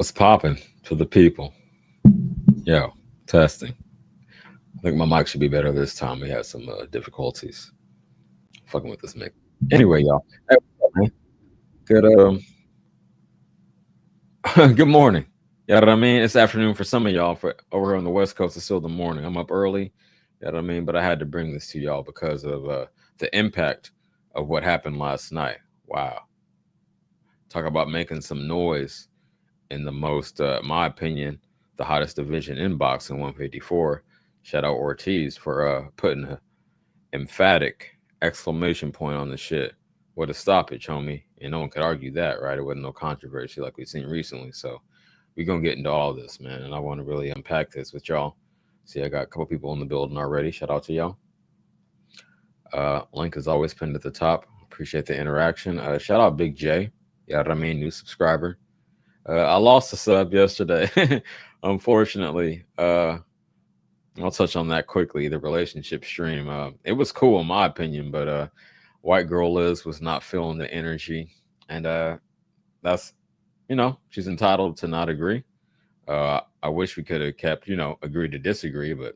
What's popping to the people? Yo, testing. I think my mic should be better this time. We had some difficulties fucking with this mic. Anyway, y'all. Hey, what's up, man? Good good morning. You know what I mean? It's afternoon for some of y'all. For over here on the West Coast, it's still the morning. I'm up early. You know what I mean? But I had to bring this to y'all because of the impact of what happened last night. Wow. Talk about making some noise in the most, my opinion, the hottest division in boxing, 154. Shout out Ortiz for putting an emphatic exclamation point on the shit. What a stoppage, homie. And no one could argue that, right? It wasn't no controversy like we've seen recently. So we're going to get into all this, man. And I want to really unpack this with y'all. See, I got a couple people in the building already. Shout out to y'all. Link is always pinned at the top. Appreciate the interaction. Shout out Big J. You know what I mean? New subscriber. I lost a sub yesterday, unfortunately. I'll touch on that quickly. The relationship stream. It was cool in my opinion, but white girl Liz was not feeling the energy, and that's, she's entitled to not agree. I wish we could have kept, agree to disagree, but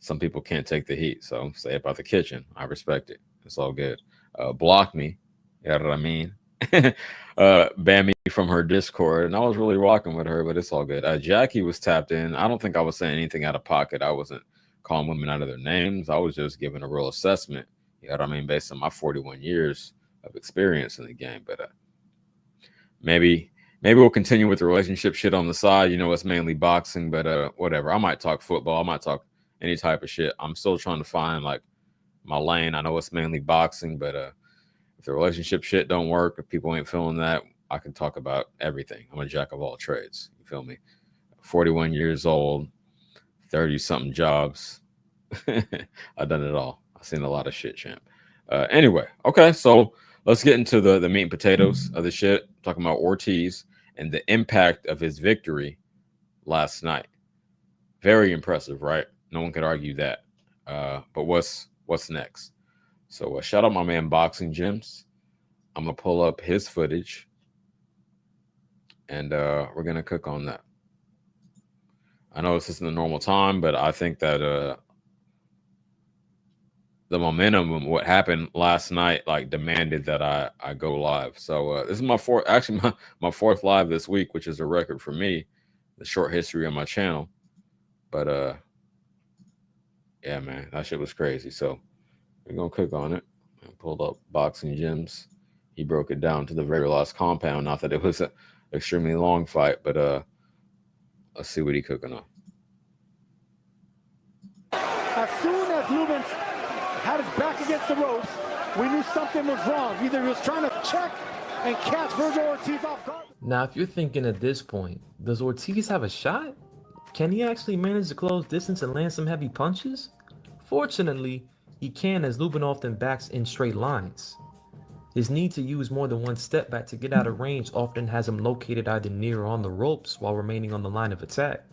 some people can't take the heat. So say about the kitchen, I respect it. It's all good. Block me, you know what I mean? Ban me from her Discord, and I was really rocking with her, but it's all good. Jackie was tapped in. I don't think I was saying anything out of pocket. I wasn't calling women out of their names. I was just giving a real assessment, you know what I mean, based on my 41 years of experience in the game. But maybe we'll continue with the relationship shit on the side. It's mainly boxing, but whatever. I might talk football. I might talk any type of shit. I'm still trying to find like my lane. I know it's mainly boxing, but if the relationship shit don't work, if people ain't feeling that, I can talk about everything. I'm a jack of all trades. You feel me? 41 years old, 30-something jobs. I've done it all. I've seen a lot of shit, champ. Anyway, okay, so let's get into the meat and potatoes of the shit. Talking about Ortiz and the impact of his victory last night. Very impressive, right? No one could argue that. But what's next? So shout out my man Boxing Gyms. I'm going to pull up his footage, and we're going to cook on that. I know this isn't the normal time, but I think that the momentum of what happened last night like demanded that I go live. So this is my fourth live this week, which is a record for me, the short history on my channel. But yeah, man, that shit was crazy. So we're going to cook on it. I pulled up Boxing Gyms. He broke it down to the very last compound. Not that it was an extremely long fight, but let's see what he cooking on. As soon as Lubin had his back against the ropes, we knew something was wrong. Either he was trying to check and catch Virgil Ortiz off guard. Now, if you're thinking at this point, does Ortiz have a shot? Can he actually manage to close distance and land some heavy punches? Fortunately, he can, as Lubin often backs in straight lines. His need to use more than one step back to get out of range often has him located either near or on the ropes while remaining on the line of attack.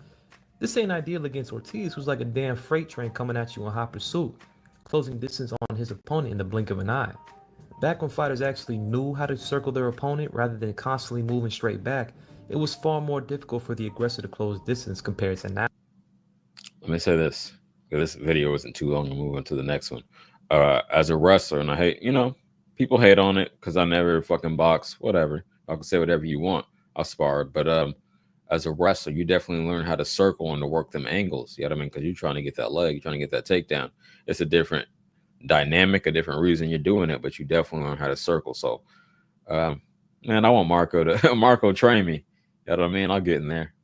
This ain't ideal against Ortiz, who's like a damn freight train coming at you in hot pursuit, closing distance on his opponent in the blink of an eye. Back when fighters actually knew how to circle their opponent rather than constantly moving straight back, it was far more difficult for the aggressor to close distance compared to now. Let me say this. This video isn't too long to move on to the next one. As a wrestler, and I hate, people hate on it because I never fucking box, whatever. I can say whatever you want. I'll spar. But as a wrestler, you definitely learn how to circle and to work them angles. You know what I mean? Because you're trying to get that leg, you're trying to get that takedown. It's a different dynamic, a different reason you're doing it, but you definitely learn how to circle. So, man, I want Marco to train me. You know what I mean? I'll get in there,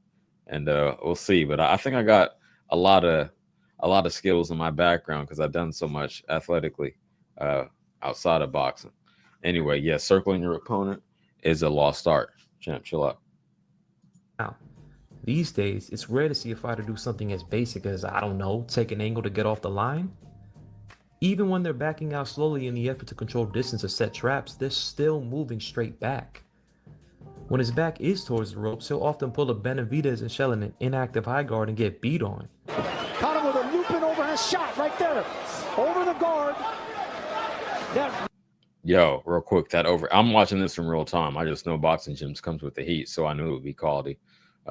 and we'll see. But I think I got a lot of skills in my background because I've done so much athletically outside of boxing. Anyway, yeah, circling your opponent is a lost art. Champ, chill out. Now, these days, it's rare to see a fighter do something as basic as, I don't know, take an angle to get off the line. Even when they're backing out slowly in the effort to control distance or set traps, they're still moving straight back. When his back is towards the ropes, he'll often pull a Benavidez and shell in an inactive high guard and get beat on. Caught him with a Lubin overhand shot right there. Over the guard. Yo, real quick, that over. I'm watching this in real time. I just know Boxing Gyms comes with the heat, so I knew it would be quality.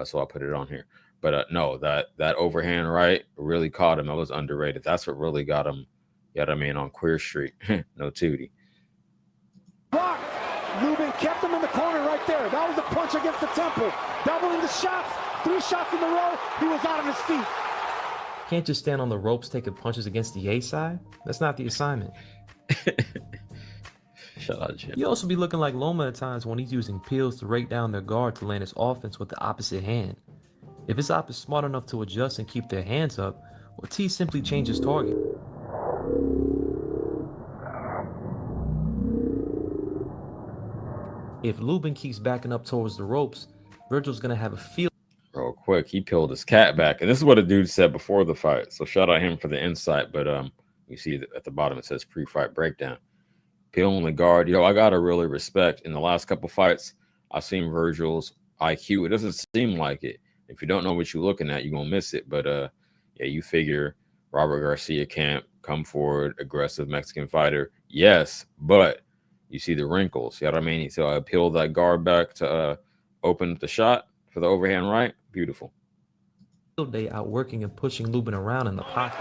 So I put it on here. But no, that overhand right really caught him. That was underrated. That's what really got him. You know what I mean? On Queer Street. No Tootie. Blocked. Lubin kept him in the corner right there. That was a punch against the temple. Doubling the shots. 3 shots in a row. He was out on his feet. Can't just stand on the ropes taking punches against the A side. That's not the assignment. Shout out, Jim. You also be looking like Loma at times when he's using peels to rake down their guard to land his offense with the opposite hand. If his op is smart enough to adjust and keep their hands up, Ortiz simply changes target. If Lubin keeps backing up towards the ropes, Virgil's gonna have a field. Real quick, he peeled his cat back, and this is what a dude said before the fight. So shout out him for the insight. But you see at the bottom it says pre-fight breakdown. Peeling the guard, I gotta really respect. In the last couple fights, I've seen Virgil's IQ. It doesn't seem like it. If you don't know what you're looking at, you're gonna miss it. But yeah, you figure Robert Garcia can't come forward, aggressive Mexican fighter. Yes, but you see the wrinkles. You know what I mean? So I peeled that guard back to open the shot for the overhand right. Beautiful. Day outworking and pushing Lubin around in the pocket.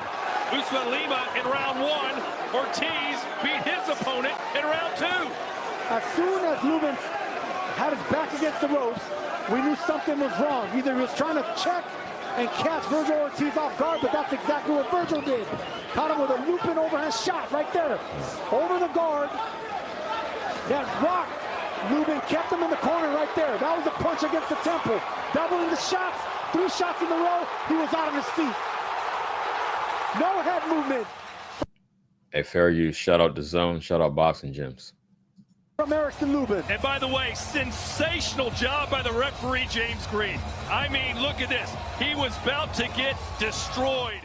Usman Lima in round 1. Ortiz beat his opponent in round 2. As soon as Lubin had his back against the ropes, we knew something was wrong. Either he was trying to check and catch Virgil Ortiz off guard, but that's exactly what Virgil did. Caught him with a Lubin overhand shot right there. Over the guard. That rocked. Lubin kept him in the corner right there. That was a punch against the temple. Doubling the shots. 3 shots in a row. He was out on his feet. No head movement. Hey, fair use. Shout out to Zone. Shout out Boxing Gyms. From Erickson Lubin. And by the way, sensational job by the referee, James Green. I mean, look at this. He was about to get destroyed.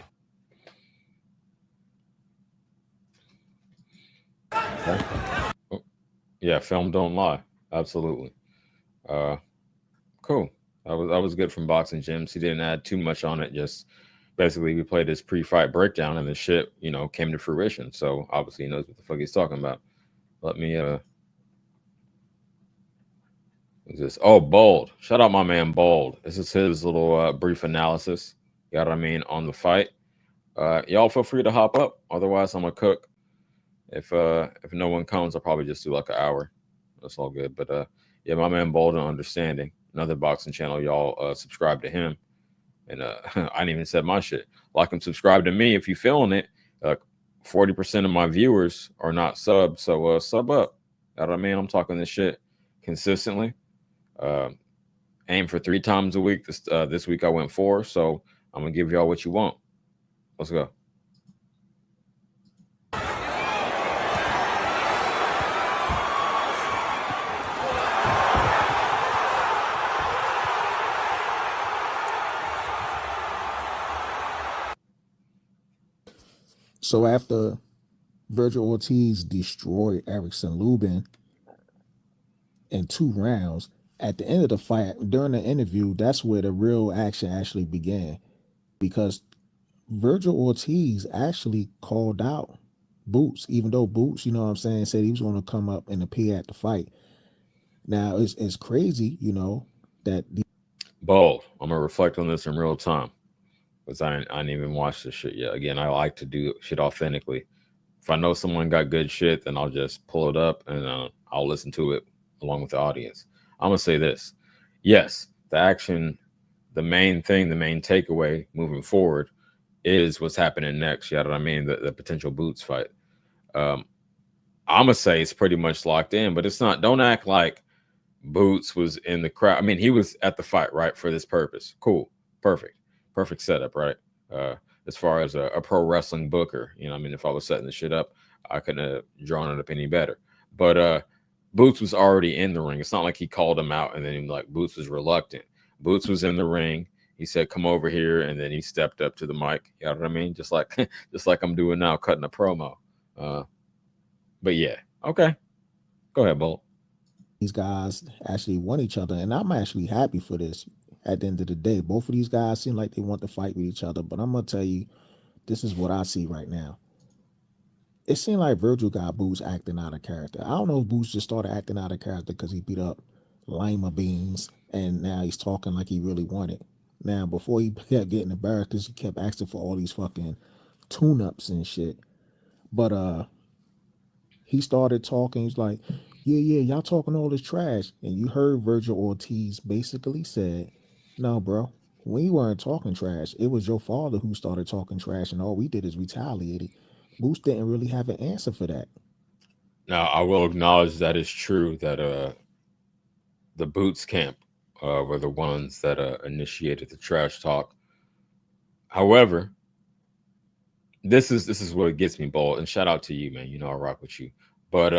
Okay. Oh, yeah, film don't lie. Absolutely. Cool. That was good from Boxing Gyms. He didn't add too much on it. Just basically we played this pre-fight breakdown and the shit, came to fruition. So obviously he knows what the fuck he's talking about. Let me what's this? Oh, Bold. Shout out my man Bold. This is his little brief analysis. You know what I mean on the fight. Y'all feel free to hop up. Otherwise, I'm gonna cook. If no one comes, I'll probably just do like an hour. That's all good. But yeah, my man Bold and Understanding, another boxing channel. Y'all subscribe to him. And I didn't even said my shit. Like and subscribe to me if you feeling it. 40% of my viewers are not subbed, so sub up. You know what I mean? I'm talking this shit consistently. Aim for 3 times a week. This week I went 4, so I'm gonna give y'all what you want. Let's go. So after Virgil Ortiz destroyed Erickson Lubin in 2 rounds, at the end of the fight, during the interview, that's where the real action actually began, because Virgil Ortiz actually called out Boots, even though Boots, said he was going to come up and appear at the fight. Now, it's crazy, that Bold. I'm gonna reflect on this in real time. Because I didn't even watch this shit yet. Again, I like to do shit authentically. If I know someone got good shit, then I'll just pull it up and I'll listen to it along with the audience. I'm going to say this. Yes, the action, the main thing, the main takeaway moving forward is what's happening next. You know what I mean? The potential Boots fight. I'm going to say it's pretty much locked in, but it's not. Don't act like Boots was in the crowd. I mean, he was at the fight, right, for this purpose. Cool. Perfect setup, right? As far as a pro wrestling booker, if I was setting the shit up, I couldn't have drawn it up any better. But Boots was already in the ring. It's not like he called him out and then Boots was reluctant. Boots was in the ring. He said, "Come over here," and then he stepped up to the mic. You know what I mean? Just like I'm doing now, cutting a promo. But yeah, okay. Go ahead, Bolt. These guys actually want each other, and I'm actually happy for this. At the end of the day, both of these guys seem like they want to fight with each other, but I'm gonna tell you, this is what I see right now. it seemed like Virgil got Boots acting out of character. I don't know if Boots just started acting out of character because he beat up lima beans and now he's talking like he really wanted. Now, before he kept getting embarrassed because he kept asking for all these fucking tune-ups and shit. But he started talking. He's like, yeah, y'all talking all this trash. And you heard Virgil Ortiz basically said, no, bro, we weren't talking trash. It was your father who started talking trash, and all we did is retaliated. Boots didn't really have an answer for that. Now, I will acknowledge that it's true that the Boots camp were the ones that initiated the trash talk. However, this is what gets me, Bold. And shout out to you, man. You know I rock with you. But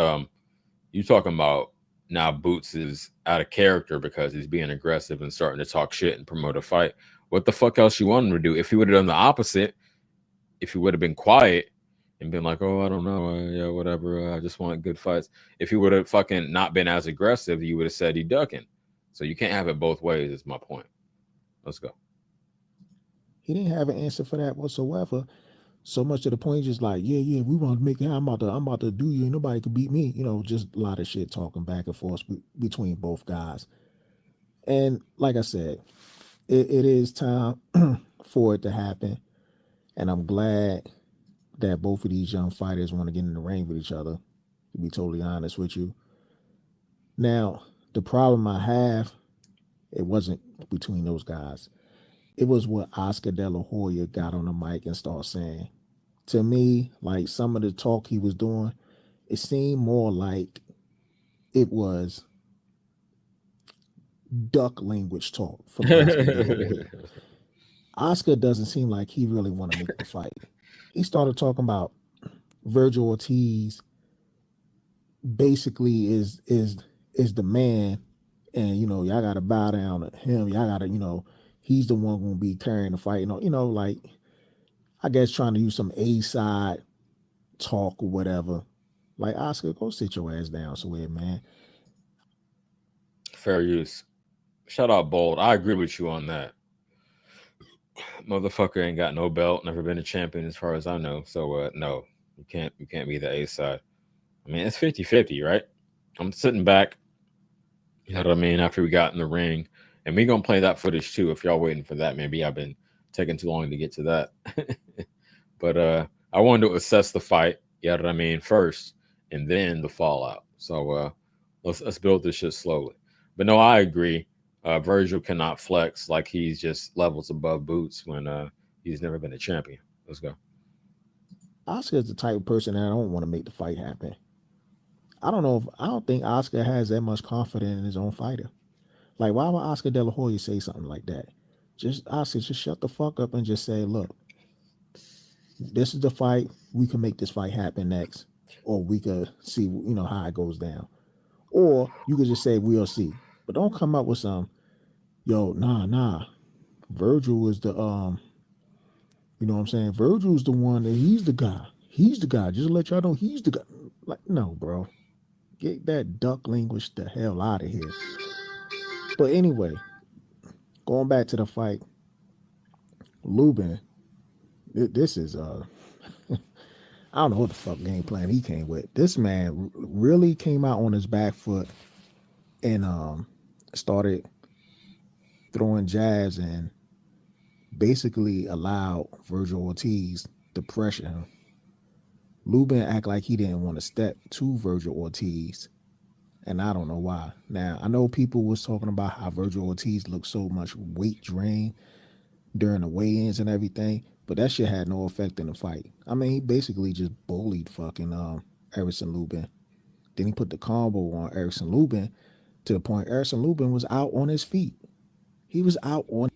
you talking about now Boots is out of character because he's being aggressive and starting to talk shit and promote a fight. What the fuck else you want him to do? If he would have done the opposite, if he would have been quiet and been like, oh, I don't know, yeah, whatever, I just want good fights. If he would have fucking not been as aggressive, you would have said he ducking. So you can't have it both ways, is my point. Let's go. He didn't have an answer for that whatsoever. So much to the point, just like, yeah, we want to make it. I'm about to do you. Ain't nobody can beat me. You know, just a lot of shit talking back and forth between both guys. And like I said, it is time for it to happen. And I'm glad that both of these young fighters want to get in the ring with each other, to be totally honest with you. Now, the problem I have, it wasn't between those guys. It was what Oscar De La Hoya got on the mic and started saying. To me, like some of the talk he was doing, it seemed more like it was duck language talk from Oscar De La Hoya. Oscar doesn't seem like he really want to make the fight. He started talking about Virgil Ortiz basically is the man, and you know, y'all gotta bow down to him. Y'all gotta, you know, he's the one gonna be carrying the fight. You know, like I guess trying to use some A side talk or whatever. Like Oscar, go sit your ass down somewhere, man. Fair use. Shout out Bold. I agree with you on that. Motherfucker ain't got no belt, never been a champion as far as I know. So no, you can't be the A side. I mean, it's 50-50, right? I'm sitting back, you know what I mean, after we got in the ring. And we gonna play that footage too if y'all waiting for that. Maybe I've been taking too long to get to that. But I wanted to assess the fight, you know what I mean, first, and then the fallout. So let's build this shit slowly. But no, I agree. Virgil cannot flex like he's just levels above Boots when he's never been a champion. Let's go. Oscar is the type of person that I don't want to make the fight happen. I don't think Oscar has that much confidence in his own fighter. Like, why would Oscar De La Hoya say something like that? Oscar, just shut the fuck up and just say, look, this is the fight. We can make this fight happen next. Or we could see, you know, how it goes down. Or you could just say, we'll see. But don't come up with some, yo, nah. Virgil is the, you know what I'm saying? Virgil's the one that he's the guy. He's the guy. Just to let y'all know he's the guy. Like, no, bro. Get that duck language the hell out of here. But anyway, going back to the fight, Lubin, this is I don't know what the fuck game plan he came with. This man really came out on his back foot and started throwing jabs and basically allowed Virgil Ortiz to pressure him. Lubin act like he didn't want to step to Virgil Ortiz, and I don't know why. Now, I know people was talking about how Virgil Ortiz looked so much weight drain during the weigh-ins and everything, but that shit had no effect in the fight. I mean, he basically just bullied fucking Erickson Lubin. Then he put the combo on Erickson Lubin to the point Erickson Lubin was out on his feet. He was out on.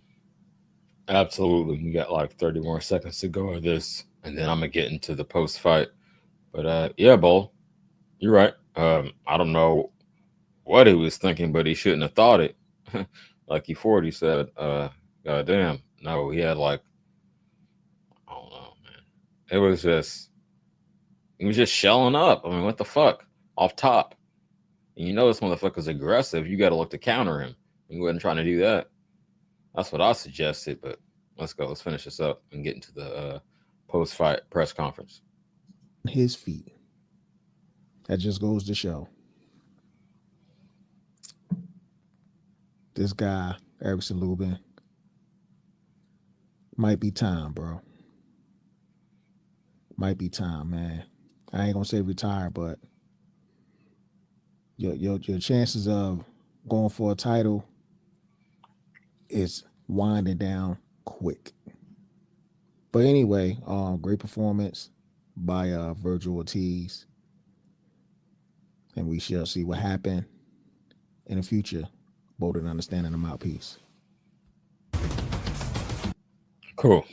Absolutely. We got like 30 more seconds to go of this, and then I'm going to get into the post-fight. But yeah, Bull, you're right. I don't know what he was thinking, but he shouldn't have thought it. Like E40 said, goddamn. No, he had like, I don't know, man. He was just shelling up. I mean, what the fuck? Off top. And you know this motherfucker's aggressive. You got to look to counter him. He wasn't trying to do that. That's what I suggested, but let's go. Let's finish this up and get into the post-fight press conference. his feet. That just goes to show. This guy, Erickson Lubin, might be time, bro. Might be time, man. I ain't gonna say retire, but your chances of going for a title is winding down quick. But anyway, great performance by Virgil Ortiz. And we shall see what happened in the future. Bold and understanding the mouthpiece. Cool.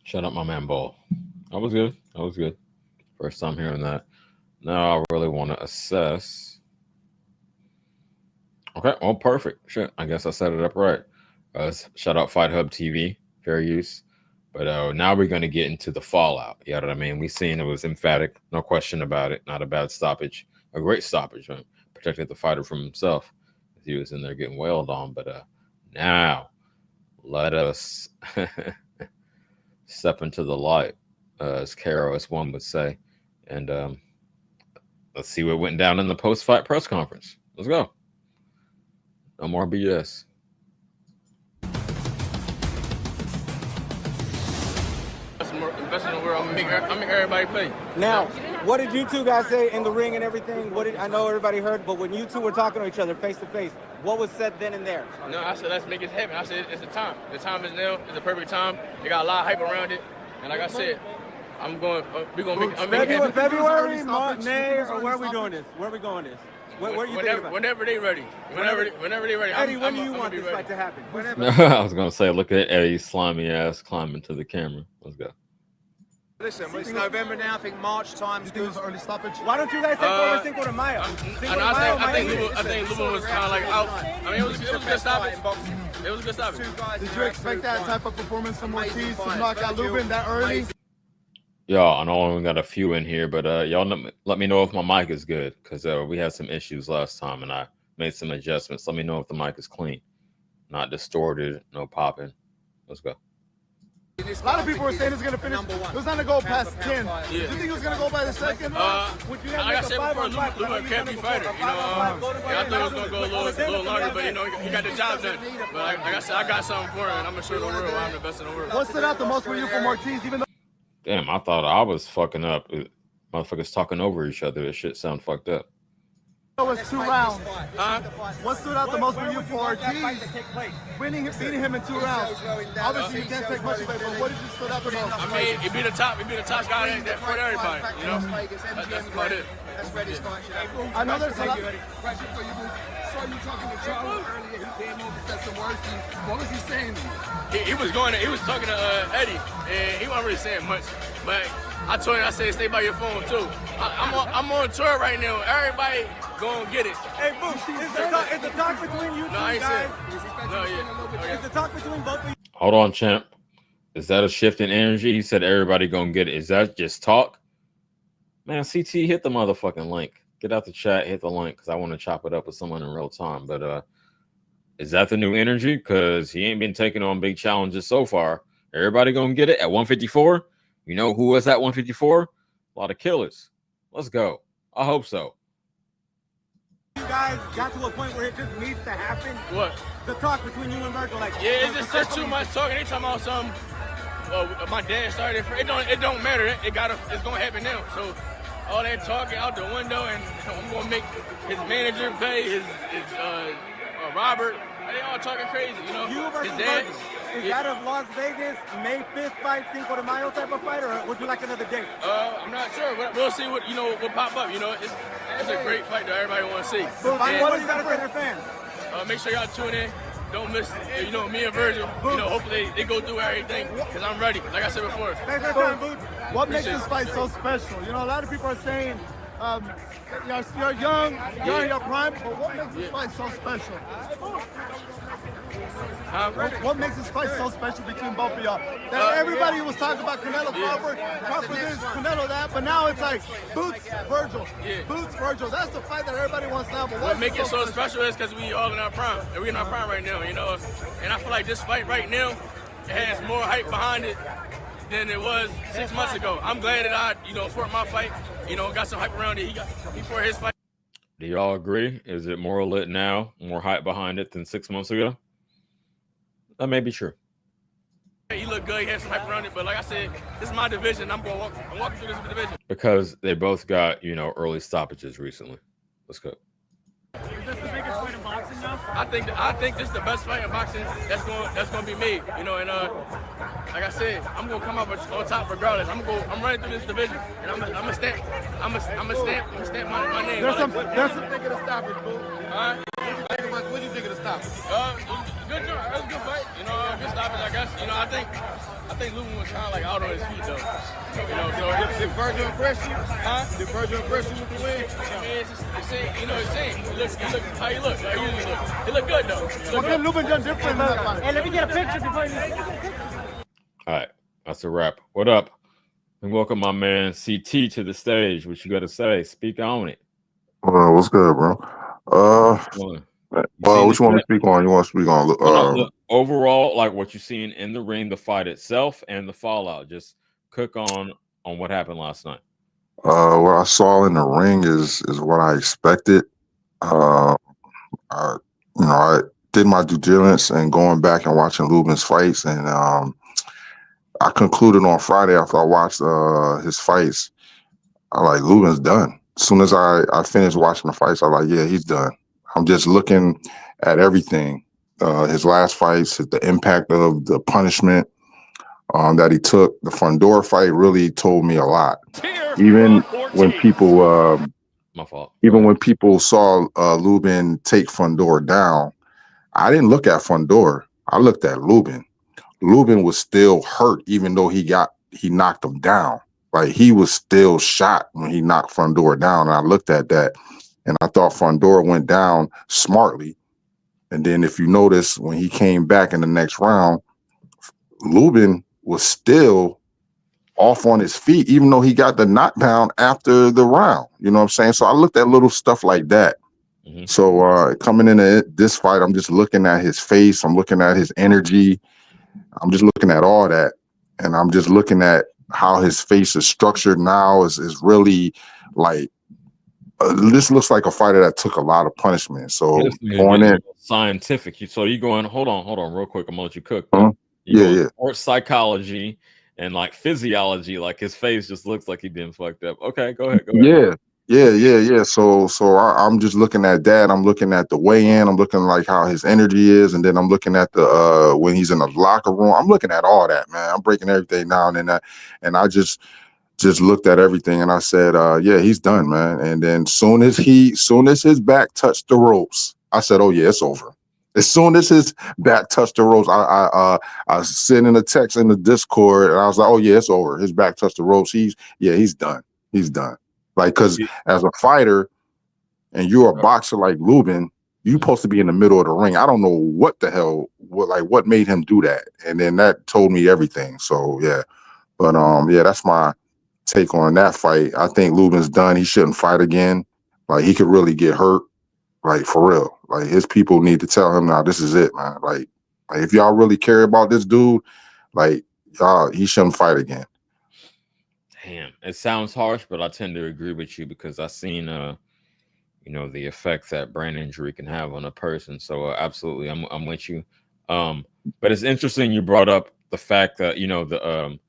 Shut up, my man, Ball. That was good. That was good. First time hearing that. Now I really want to assess. Okay, well, perfect. Shit, I guess I set it up right. Shout out Fight Hub TV, fair use. But now we're going to get into the fallout. You know what I mean? We seen it was emphatic, no question about it. Not a bad stoppage, a great stoppage, man. Protected the fighter from himself. He was in there getting wailed on. But now let us step into the light, as KRS-One would say, and let's see what went down in the post-fight press conference. Let's go. No more BS. Best in the world. I'm gonna make everybody play. Now, what did you two guys say in the ring and everything? I know everybody heard, but when you two were talking to each other face to face, what was said then and there? No, I said let's make it happen. I said it's the time. The time is now. It's the perfect time. They got a lot of hype around it, and like I said, I'm going. We're gonna make it happen. February, May, or where are we doing this? Where are we going this? What you think about? Whenever they ready. Whenever they ready. Eddie, when do you want this fight to happen? I was gonna say, look at Eddie's slimy ass climbing to the camera. Let's go. Listen, it's November now. I think March time's good. Early stoppage. Why don't you guys say for Cinco de Mayo? I think Lubin was kind of like out. I mean, it was a good stoppage. It was a good stoppage. Did you expect that type of performance from Ortiz to knock out Lubin that early? Y'all, I know I only got a few in here, but y'all let me know if my mic is good, because we had some issues last time, and I made some adjustments. Let me know if the mic is clean, not distorted, no popping. Let's go. A lot of people were saying it's going to finish. It was not going to go past 10. Yeah. Do you think it was going to go by the second? Would you have like I said before, Lubin can't be fighter. You know, I thought it was going to go a little longer, but you know, he got the job done. But like I said, I got something for him, and I'm going to show the world why I'm the best in the world. What stood out the most for you from Ortiz, even though? Damn, I thought I was fucking up. Motherfuckers talking over each other. This shit sound fucked up. It was 2 rounds. What stood out the most for you for Ortiz? Beating him in 2 rounds. Obviously, you can't take much of it, but what did you stood out the most? I mean, he beat the top guy that fought everybody. You know, that's about it. I know there's a lot. Saw you talking to Charles earlier. He came over, said some words. What was he saying? He was talking to Eddie, and he wasn't really saying much, but I told him, I said, stay by your phone too. I'm on tour right now. Everybody gonna get it. Hey, Boots, is the talk between you two guys? Is the talk between both of you? Hold on, champ. Is that a shift in energy? He said everybody gonna get it. Is that just talk? Man, CT, hit the motherfucking link. Get out the chat, hit the link, because I want to chop it up with someone in real time. But is that the new energy? Because he ain't been taking on big challenges so far. Everybody gonna get it at 154? You know who was at 154? A lot of killers. Let's go. I hope so. You guys got to a point where it just needs to happen. What? The talk between you and Virgil, like yeah, it's just too much talking. They talking about something. My dad started it. It don't matter. It's gonna happen now. So all that talking out the window, and I'm gonna make his manager pay his Robert. They all talking crazy, you know. You versus Virgil. Is that a Las Vegas May 5th fight, Cinco de Mayo type of fight, or would you like another date? I'm not sure. We'll see what pop up. You know, it's a great fight that everybody want to see. What is that for your fans? Make sure y'all tune in. Don't miss, me and Virgil. You know, hopefully they go through everything, because I'm ready. Like I said before. Thanks for your time, Boots. What makes this fight so special? You know, a lot of people are saying you're young, you're in your prime, but what makes this fight so special? What makes this fight so special between both of y'all? That everybody was talking about Canelo Crawford, Crawford this, Canelo that, but now it's like Boots, Virgil. Yeah. Boots, Virgil. That's the fight that everybody wants now. But what makes it so special is because we all in our prime. We're in our prime right now, you know. And I feel like this fight right now, it has more hype behind it than it was 6 months ago. I'm glad that I, fought my fight, got some hype around it. He fought his fight. Do y'all agree? Is it more lit now, more hype behind it than 6 months ago? That may be true. He looked good. He had some hype around it. But like I said, this is my division. I'm walking through this division. Because they both got, early stoppages recently. Let's go. Is this the biggest fight in boxing now? I think this is the best fight in boxing that's going to be made. And like I said, I'm going to come up on top regardless. I'm running through this division, and I'm gonna stamp my name. There's some thinking of stoppage, boo. All right. What do you think of the stoppage? Good job. That was a good fight. Good stoppage, I guess. I think Lubin was kind of like out on his feet though. So Did Virgil impress you? Huh? Did Virgil impress you with the win? I mean, it's same. It's same. He look how he look. Like he usually look. He look good though. What could Lubin done different? Hey, let me get a picture before you. All right. That's a wrap. What up? And welcome my man CT to the stage. What you got to say? Speak on it. What's good, bro? What you want to speak on? You want to speak on the overall, like what you seen in the ring, the fight itself, and the fallout. Just cook on what happened last night. What I saw in the ring is what I expected. I did my due diligence and going back and watching Lubin's fights, and I concluded on Friday after I watched his fights. I like Lubin's done. As soon as I finished watching the fights, I was like, yeah, he's done. I'm just looking at everything. His last fights, the impact of the punishment that he took. The Fundora fight really told me a lot. Even when people, my fault. Even when people saw Lubin take Fundora down, I didn't look at Fundora. I looked at Lubin. Lubin was still hurt, even though he knocked him down. Like he was still shot when he knocked Fundora down. And I looked at that. And I thought Fundora went down smartly. And then if you notice, when he came back in the next round, Lubin was still off on his feet, even though he got the knockdown after the round. You know what I'm saying? So I looked at little stuff like that. Mm-hmm. So coming into this fight, I'm just looking at his face. I'm looking at his energy. I'm just looking at all that. And I'm just looking at how his face is structured now is really like, this looks like a fighter that took a lot of punishment. So going in scientific. So you going, hold on real quick. I'm gonna let you cook. Yeah. Sports psychology and like physiology, like his face just looks like he's been fucked up. Okay, go ahead. Yeah. So I'm just looking at that. I'm looking at the weigh-in. I'm looking like how his energy is, and then I'm looking at the when he's in the locker room. I'm looking at all that, man. I'm breaking everything down, and I just looked at everything, and I said, yeah, he's done, man. And then soon as his back touched the ropes, I said, oh yeah, it's over. As soon as his back touched the ropes, I sent in a text in the Discord, and I was like, oh yeah, it's over. His back touched the ropes. He's done. He's done. Like, because as a fighter, and you're a boxer like Lubin, you're supposed to be in the middle of the ring. I don't know what the hell, what made him do that. And then that told me everything. So yeah, but yeah, that's my take on that fight. I think Lubin's done. He shouldn't fight again. Like, he could really get hurt. Like, for real. Like, his people need to tell him, now this is it, man. Like if y'all really care about this dude, like, he shouldn't fight again. Damn, it sounds harsh, but I tend to agree with you because I've seen, the effect that brain injury can have on a person. So absolutely, I'm with you. But it's interesting you brought up the fact that the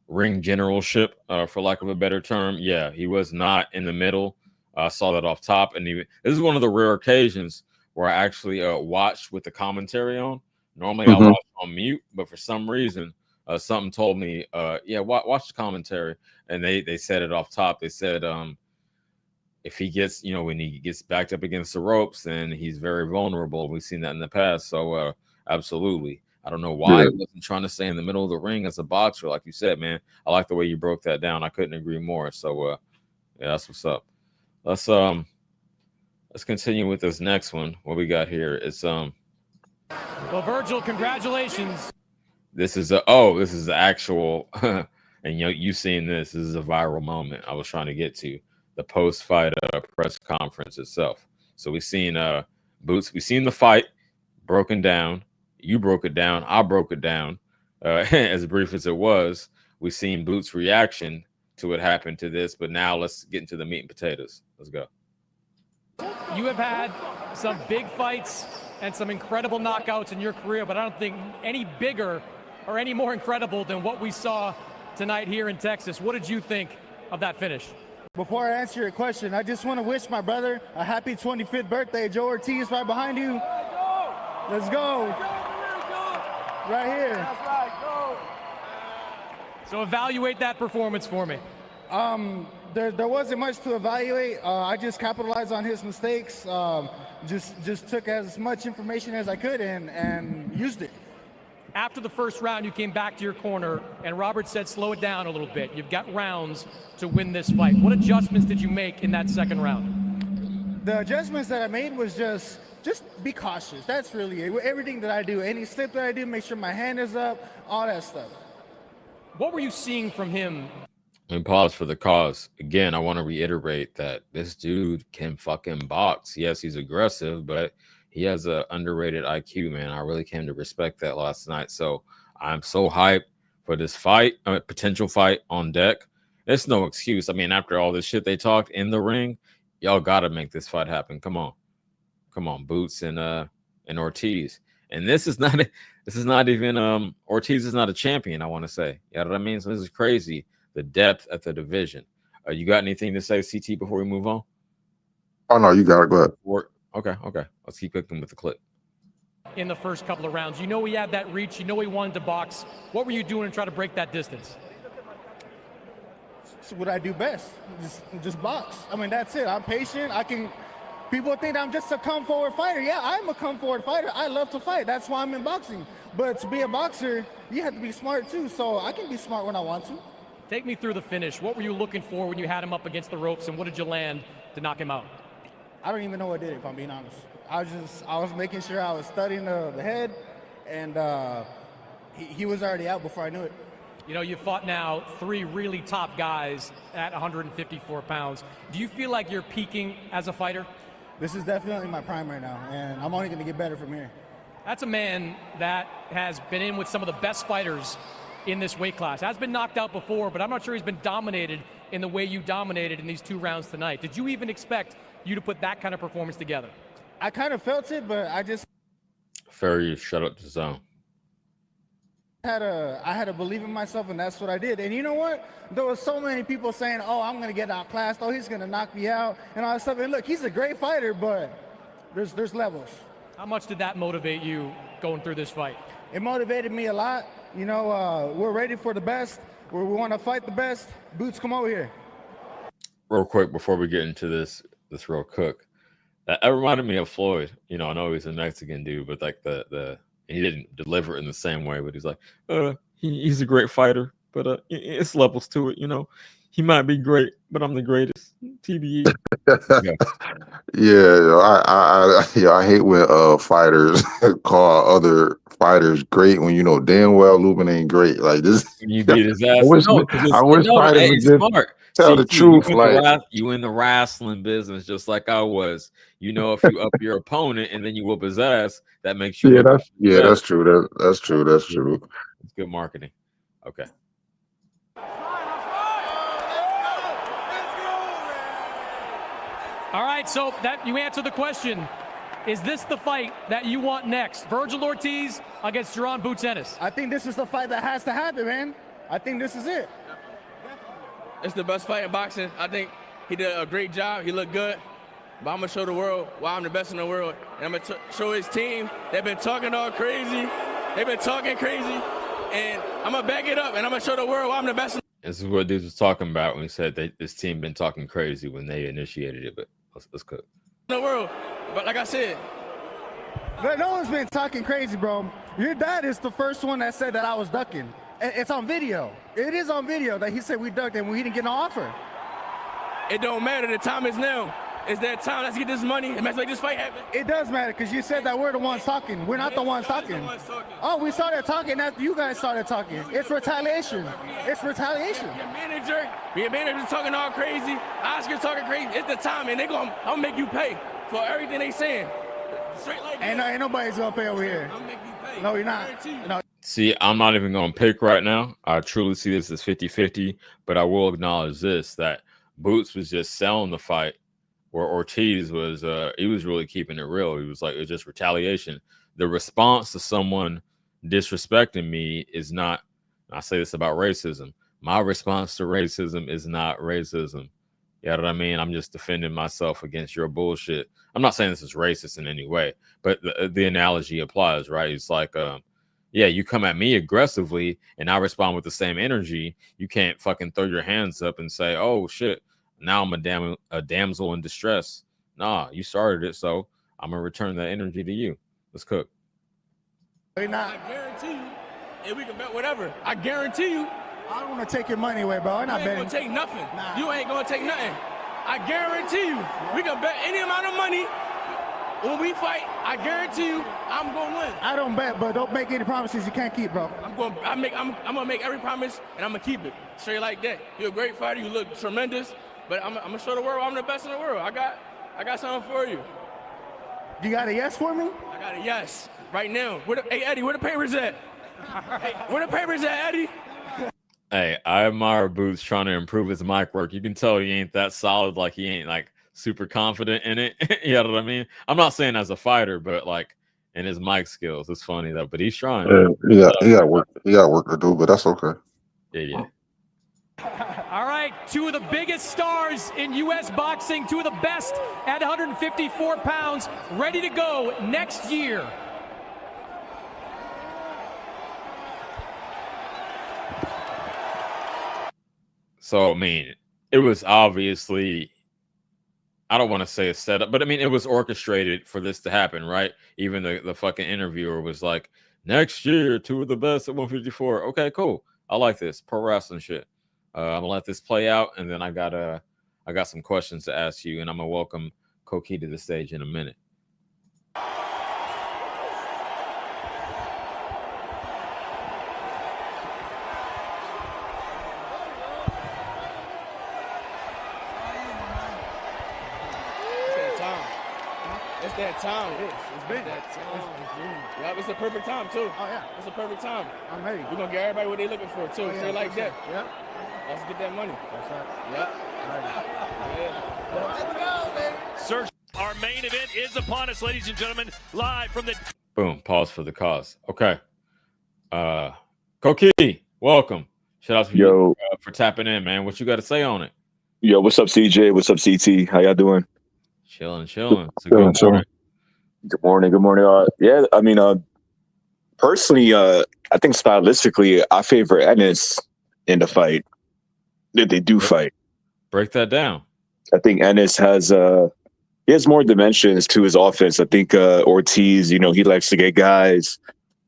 ring generalship, for lack of a better term. Yeah, he was not in the middle. I saw that off top, and this is one of the rare occasions where I actually watched with the commentary on. Normally, I watch on mute, but for some reason, something told me, watch the commentary, and they said it off top. They said, if he gets, when he gets backed up against the ropes, then he's very vulnerable. We've seen that in the past, so absolutely. I don't know why he wasn't trying to stay in the middle of the ring as a boxer, like you said, man. I like the way you broke that down. I couldn't agree more. So, yeah, that's what's up. Let's continue with this next one. What we got here is Well, Virgil, congratulations. This is the actual, and you've seen this. This is a viral moment I was trying to get to, the post-fight press conference itself. So we've seen Boots. We've seen the fight broken down. You broke it down. I broke it down as brief as it was. we've seen Boots' reaction to what happened to this, but now let's get into the meat and potatoes. Let's go. You have had some big fights and some incredible knockouts in your career, but I don't think any bigger or any more incredible than what we saw tonight here in Texas. What did you think of that finish? Before I answer your question, I just want to wish my brother a happy 25th birthday. Joe Ortiz right behind you. Let's go. Right here. That's right, go. So evaluate that performance for me. There wasn't much to evaluate. I just capitalized on his mistakes. Just took as much information as I could and used it. After the first round, you came back to your corner, and Robert said, slow it down a little bit. You've got rounds to win this fight. What adjustments did you make in that second round? The adjustments that I made was just be cautious. That's really it. Everything that I do, any slip that I do, make sure my hand is up, all that stuff. What were you seeing from him? And pause for the cause. Again, I want to reiterate that this dude can fucking box. Yes, he's aggressive, but he has an underrated IQ, man. I really came to respect that last night. So I'm so hyped for this fight, potential fight on deck. It's no excuse. I mean, after all this shit they talked in the ring, y'all got to make this fight happen. Come on, Boots and Ortiz. And this is not even Ortiz is not a champion. I want to say, you know what I mean? So this is crazy. The depth at the division. You got anything to say, CT, before we move on? Oh no, you got it. Go ahead. Okay. Let's keep cooking with the clip. In the first couple of rounds, you know he had that reach. You know he wanted to box. What were you doing to try to break that distance? It's what I do best. Just box. I mean, that's it. I'm patient. People think I'm just a come forward fighter. Yeah, I'm a come forward fighter. I love to fight. That's why I'm in boxing. But to be a boxer, you have to be smart too. So I can be smart when I want to. Take me through the finish. What were you looking for when you had him up against the ropes, and what did you land to knock him out? I don't even know what did it, if I'm being honest. I was making sure I was studying the head, and he was already out before I knew it. You know, you fought now 3 really top guys at 154 pounds. Do you feel like you're peaking as a fighter? This is definitely my prime right now, and I'm only going to get better from here. That's a man that has been in with some of the best fighters in this weight class. Has been knocked out before, but I'm not sure he's been dominated in the way you dominated in these 2 rounds tonight. Did you even expect you to put that kind of performance together? I kind of felt it, but I just shut up the zone. I had to believe in myself, and that's what I did. And you know what? There was so many people saying, oh, I'm going to get outclassed. Oh, he's going to knock me out and all that stuff. And look, he's a great fighter, but there's levels. How much did that motivate you going through this fight? It motivated me a lot. You know, we're ready for the best. We want to fight the best. Boots, come over here. Real quick before we get into this real cook, that reminded me of Floyd. You know, I know he's a Mexican dude, but like he didn't deliver it in the same way. But he's like, he's a great fighter, but it's levels to it. You know, he might be great, but I'm the greatest. TBE. Yeah, I hate when fighters call other fighters great when you know damn well Lubin ain't great. Like this, you beat his ass. I wish fighters would just tell the truth. You in the wrestling business just like I was. You know, if you up your opponent and then you whoop his ass, that makes you. That's true. That's true. It's good marketing. Okay. All right, so that you answered the question. Is this the fight that you want next? Virgil Ortiz against Jaron Boots Ennis. I think this is the fight that has to happen, man. I think this is it. It's the best fight in boxing. I think he did a great job. He looked good. But I'm going to show the world why I'm the best in the world. And I'm going to show his team. They've been talking all crazy. They've been talking crazy. And I'm going to back it up. And I'm going to show the world why I'm the best. This is what dudes was talking about when he said this team been talking crazy when they initiated it. But let's cook. In the world. But like I said, but no one's been talking crazy, bro. Your dad is the first one that said that I was ducking. It's on video. It is on video that he said we ducked and we didn't get no offer. It don't matter. The time is now. It's that time. Let's get this money and let's make this fight happen. It does matter because you said that we're the ones talking. We're not the ones talking. Oh, we started talking after you guys started talking. It's retaliation. It's retaliation. Your manager's talking all crazy. Oscar's talking crazy. It's the time, and I'll make you pay for everything they saying. Straight like that. Ain't nobody's gonna pay over here. I'll make you pay. No, you're not. No. See, I'm not even going to pick right now. I truly see this as 50-50, but I will acknowledge this, that Boots was just selling the fight, where Ortiz was he was really keeping it real. He was like, it was just retaliation. The response to someone disrespecting me is not, I say this about racism, my response to racism is not racism. You know what I mean? I'm just defending myself against your bullshit. I'm not saying this is racist in any way, but the analogy applies, right? It's like, yeah, you come at me aggressively and I respond with the same energy. You can't fucking throw your hands up and say, oh shit, now I'm a damsel in distress. Nah, you started it, so I'm gonna return that energy to you. Let's cook. I guarantee you, and we can bet whatever. I guarantee you. I don't want to take your money away, bro. I'm not betting. You ain't gonna take nothing. Nah. You ain't gonna take nothing. I guarantee you, we can bet any amount of money. When we fight, I guarantee you, I'm gonna win. I don't bet, but don't make any promises you can't keep, bro. I'm gonna make every promise, and I'm gonna keep it straight like that. You're a great fighter. You look tremendous, but I'm gonna show the world I'm the best in the world. I got something for you. You got a yes for me? I got a yes right now. Hey Eddie, where the papers at? Hey, where the papers at, Eddie? Hey, I admire Boots trying to improve his mic work. You can tell he ain't that solid, like he ain't like super confident in it. You know what I mean? I'm not saying as a fighter, but like in his mic skills. It's funny though, but he's trying. Yeah, he got work. He got work to do, but that's okay. Yeah. All right, two of the biggest stars in U.S. boxing, two of the best at 154 pounds, ready to go next year. So, I mean, it was obviously, I don't want to say a setup, but I mean, it was orchestrated for this to happen, right? Even the fucking interviewer was like, next year, two of the best at 154. Okay, cool. I like this pro wrestling shit. I'm gonna let this play out, and then I got some questions to ask you, and I'm gonna welcome Koki to the stage in a minute. It's that time. It is. It's been that time. Yeah, it's the perfect time too. Oh yeah, it's the perfect time. I'm ready. We're gonna get everybody what they looking for too. Oh, yeah, Straight like that. Yeah. Let's get that money. That's right. Yeah. Let's go, baby. Search. Our main event is upon us, ladies and gentlemen. Live from the. Boom. Pause for the cause. Okay. Koki, welcome. Shout out to you for tapping in, man. What you got to say on it? Yo, what's up, CJ? What's up, CT? How y'all doing? Chilling. It's a good morning. Good morning. Yeah, I mean, personally, I think stylistically, I favor Ennis in the fight. If they do fight, break that down. I think Ennis has he has more dimensions to his offense. I think Ortiz, he likes to get guys.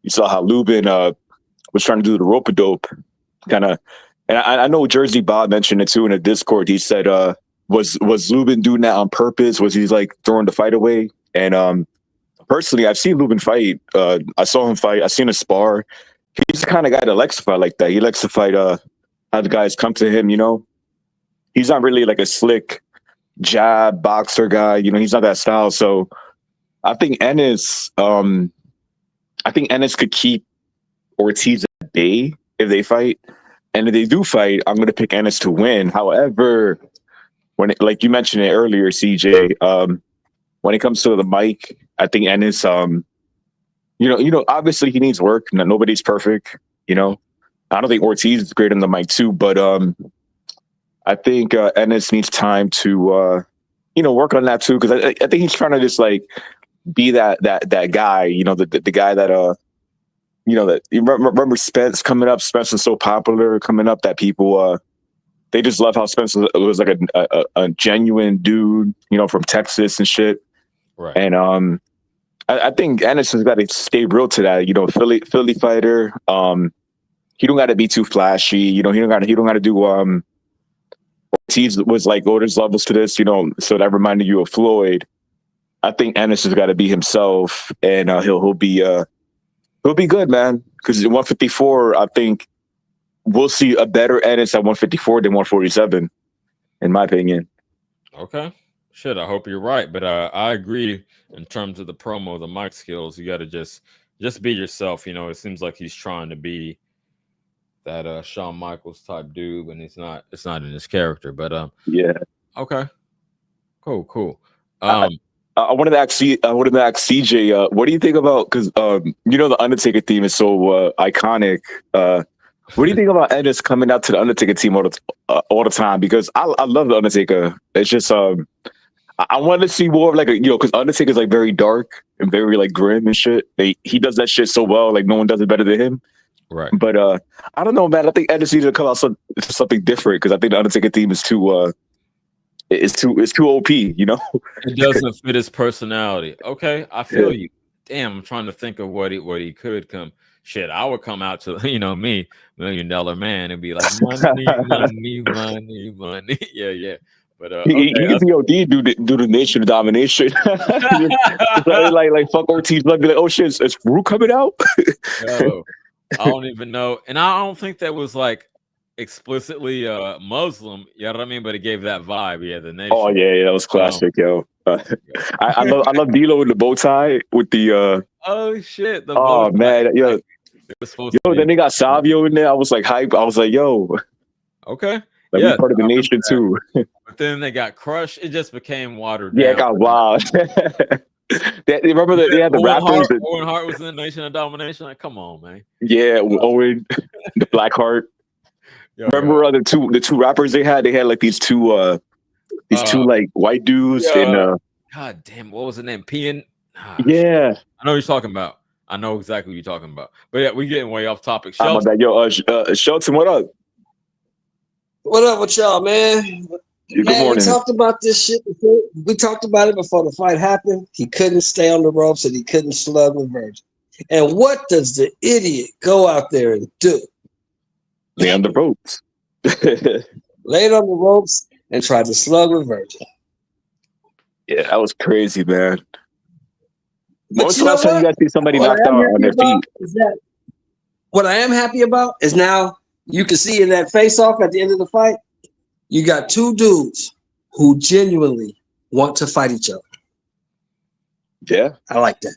You saw how Lubin was trying to do the rope-a-dope kind of, and I know Jersey Bob mentioned it too in the Discord. He said, was Lubin doing that on purpose? Was he like throwing the fight away? And personally, I've seen Lubin fight. I saw him fight. I've seen him spar. He's the kind of guy that likes to fight like that. He likes to fight, have the guys come to him, He's not really like a slick jab boxer guy. He's not that style. So I think Ennis could keep Ortiz at bay if they fight. And if they do fight, I'm going to pick Ennis to win. However, like you mentioned it earlier, CJ, when it comes to the mic, I think Ennis, obviously he needs work. Nobody's perfect, I don't think Ortiz is great on the mic too, but I think Ennis needs time to, work on that too. Cause I think he's trying to just like be that guy, the guy that, that you remember Spence coming up. Spence was so popular coming up that people, they just love how Spence was like a genuine dude, from Texas and shit. Right. And I think Ennis has got to stay real to that, Philly fighter. He don't got to be too flashy, he don't got to do. Ortiz was like Otis levels to this, so that reminded you of Floyd. I think Ennis has got to be himself, and he'll be good, man. Because in 154, I think we'll see a better Ennis at 154 than 147, in my opinion. Okay. Shit, I hope you're right. But I agree in terms of the promo, the mic skills. You got to just just be yourself. You know, it seems like he's trying to be that Shawn Michaels type dude, and it's not in his character. But Yeah. okay, cool. I wanted to ask CJ, what do you think about, because you know the Undertaker theme is so iconic. What do you think about Ennis coming out to the Undertaker team all the time? Because I love the Undertaker. It's just I wanted to see more of like because Undertaker's like very dark and very like grim and shit. He does that shit so well, like no one does it better than him. Right. But I don't know, man. I think Ennis needs to come out something different, because I think the Undertaker theme is too it's too OP, you know. It doesn't fit his personality. Okay, I feel you. Damn, I'm trying to think of what he could come. Shit, I would come out to me, $1 million man, and be like money. Yeah. But he could be OD, do the nation of domination. like fuck Ortiz, be like, oh shit, is Ru coming out? Yo, I don't even know, and I don't think that was like explicitly Muslim, you know what I mean? But it gave that vibe, the nation. Oh yeah, that was classic, yo. I love D'Lo with the bow tie with the oh shit. Oh man, yo, then they got Savio in there. I was like hype. I was like, yo, okay, like, we part of the nation too. But then they got crushed. It just became watered down. Yeah, it got wild. Remember that they had the rappers. Owen Hart was in the Nation of Domination. Like, come on, man. Yeah, Owen, the Black Heart. Remember the two rappers they had? They had like these two like white dudes and God damn, what was the name? Pian. Yeah, I know what you're talking about. I know exactly what you're talking about. But yeah, we're getting way off topic. Shelton, what up? What up with y'all, man? Good Man, morning. we talked about this shit before. We talked about it before the fight happened. He couldn't stay on the ropes and he couldn't slug with Virgil. And what does the idiot go out there and do? Lay on the ropes. Laid on the ropes and tried to slug with Virgil. Yeah, that was crazy, man. But Most of the time you guys see somebody knocked out on their feet. What I am happy about is now you can see in that face-off at the end of the fight, you got two dudes who genuinely want to fight each other. Yeah, I like that.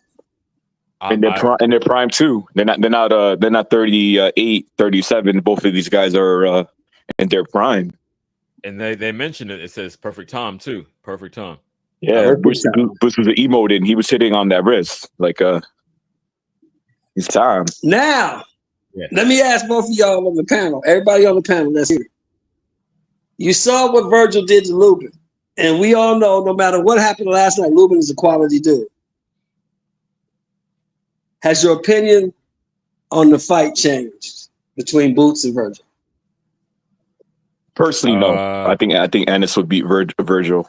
In their prime too. They're not 38, 37. Both of these guys are in their prime. And they mentioned it. It says perfect time too. Perfect time. Yeah, Boots was an emote and he was hitting on that wrist like it's time. Now, let me ask both of y'all on the panel. Everybody on the panel, let's hear it. You saw what Virgil did to Lubin, and we all know no matter what happened last night, Lubin is a quality dude. Has your opinion on the fight changed between Boots and Virgil? Personally, no. I think Ennis would beat Virgil.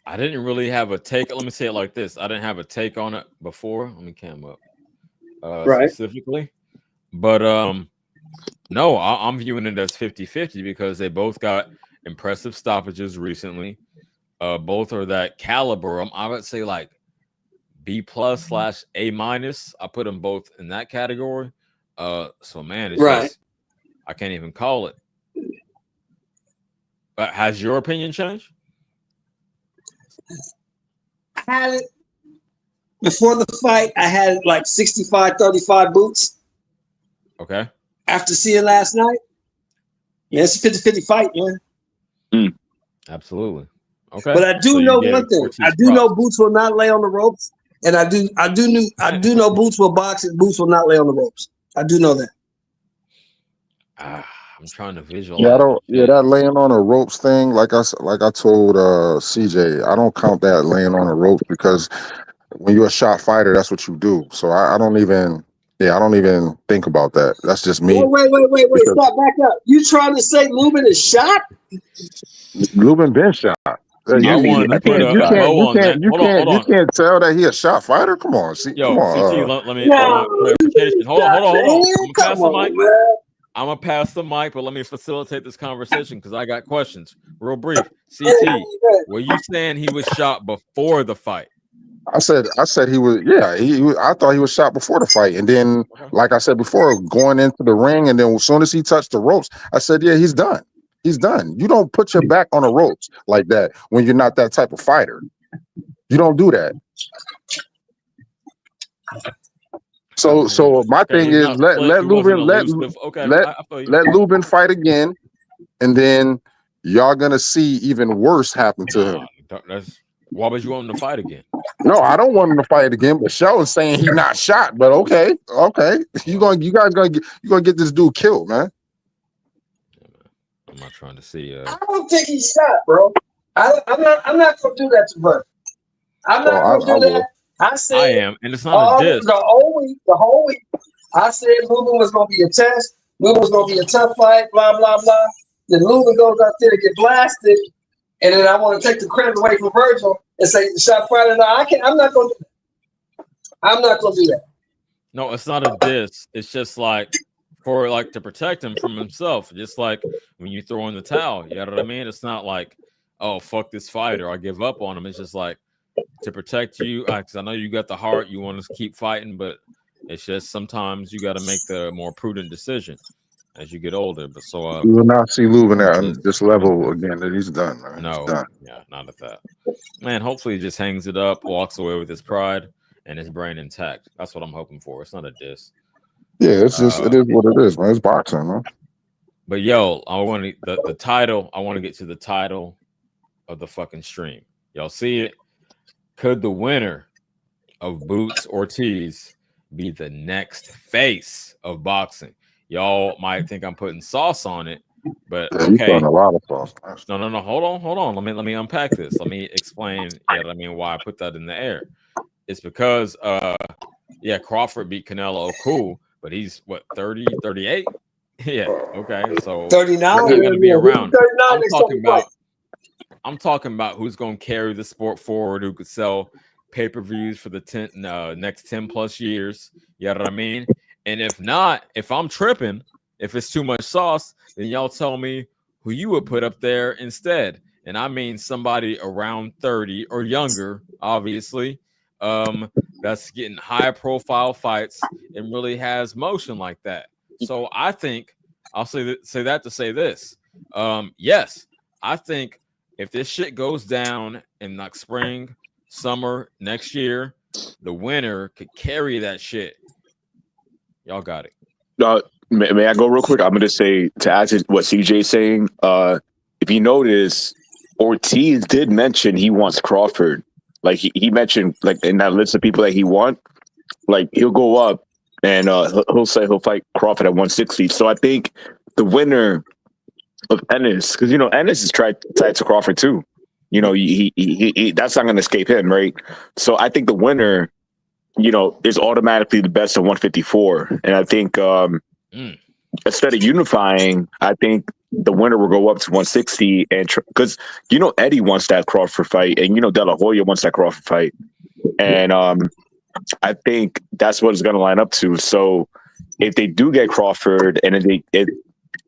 I didn't really have a take. Let me say it like this. I didn't have a take on it before. Let me cam up specifically. But no, I'm viewing it as 50-50 because they both got impressive stoppages recently. Both are that caliber. I would say like B+/A-. I put them both in that category. So man, it's just, I can't even call it. But has your opinion changed? I had it before the fight. I had it like 65-35 Boots. Okay. After seeing last night, yeah, it's a 50-50 fight, man. Absolutely. Okay. But I do know one thing. I do know Boots will not lay on the ropes, and I do know Boots will box and Boots will not lay on the ropes. I do know that. I'm trying to visualize. That laying on the ropes thing, like I told CJ, I don't count that laying on the ropes because when you're a shot fighter, that's what you do. So I don't even think about that. That's just me. Wait, stop, back up. You trying to say Lubin is shot? Lubin been shot. You can't tell that he a shot fighter. Come on, Yo, come on. Let me clarification. Hold on. I'm gonna pass the mic, but let me facilitate this conversation because I got questions. Real brief. CT, were you saying he was shot before the fight? I said he was. Yeah, I thought he was shot before the fight, and then, like I said before, going into the ring, and then as soon as he touched the ropes, I said, yeah, he's done. He's done. You don't put your back on the ropes like that when you're not that type of fighter. You don't do that. So my thing he's is not let slick, he wasn't Lubin elusive. Okay, I feel you. let Lubin fight again, and then y'all gonna see even worse happen to him. Why would you want him to fight again? No, I don't want him to fight again. But Sheldon's saying he's not shot. But okay, you guys gonna get this dude killed, man. I'm not trying to see. I don't think he's shot, bro. I'm not gonna do that to Bud. I'm not gonna do that. I said I am, and it's not a diss. The whole week. I said Lubin was gonna be a test. Lubin was gonna be a tough fight. Blah blah blah. Then Lubin goes out there to get blasted, and then I want to take the credit away from Virgil and say the shot fighter. No, I can't. I'm not gonna do that. I'm not gonna do that. No, it's not a diss. It's just like to protect him from himself. Just like when you throw in the towel, you know what I mean? It's not like, oh, fuck this fighter, I give up on him. It's just like to protect you, because I know you got the heart, you want to keep fighting, but it's just sometimes you got to make the more prudent decision as you get older. But so we will not see Lubin at this level again. That he's done, man. No, he's done. Yeah, not at that. Man, hopefully he just hangs it up, walks away with his pride and his brain intact. That's what I'm hoping for. It's not a diss. Yeah, it's just it is what it is, man. It's boxing, man. But yo, I want to the title. I want to get to the title of the fucking stream. Y'all see it? Could the winner of Boots-Ortiz be the next face of boxing? Y'all might think I'm putting sauce on it, but Yeah, he's putting a lot of sauce. No. Hold on. Let me unpack this. Let me explain. Why I put that in the air. It's because Crawford beat Canelo. Cool. But he's what, 30, 38? Yeah. Okay. So 39. He's going to be around. 39. I'm talking about who's going to carry the sport forward, who could sell pay-per-views for the next 10 plus years. You know what I mean? And if not, if I'm tripping, if it's too much sauce, then y'all tell me who you would put up there instead. And I mean somebody around 30 or younger, obviously. That's getting high profile fights and really has motion like that. So I think I'll say that to say this. Yes, I think if this shit goes down in like spring, summer next year, the winner could carry that shit. Y'all got it. May I go real quick? I'm going to say, to add to what CJ's saying, if you notice, Ortiz did mention he wants Crawford. Like he mentioned, like in that list of people that he want, like he'll go up and he'll say he'll fight Crawford at 160. So I think the winner of Ennis, because Ennis is tied to Crawford too. He that's not going to escape him, right? So I think the winner, is automatically the best at 154. And I think instead of unifying, I think the winner will go up to 160, and because Eddie wants that Crawford fight, and De La Hoya wants that Crawford fight, and I think that's what it's going to line up to. So if they do get Crawford, and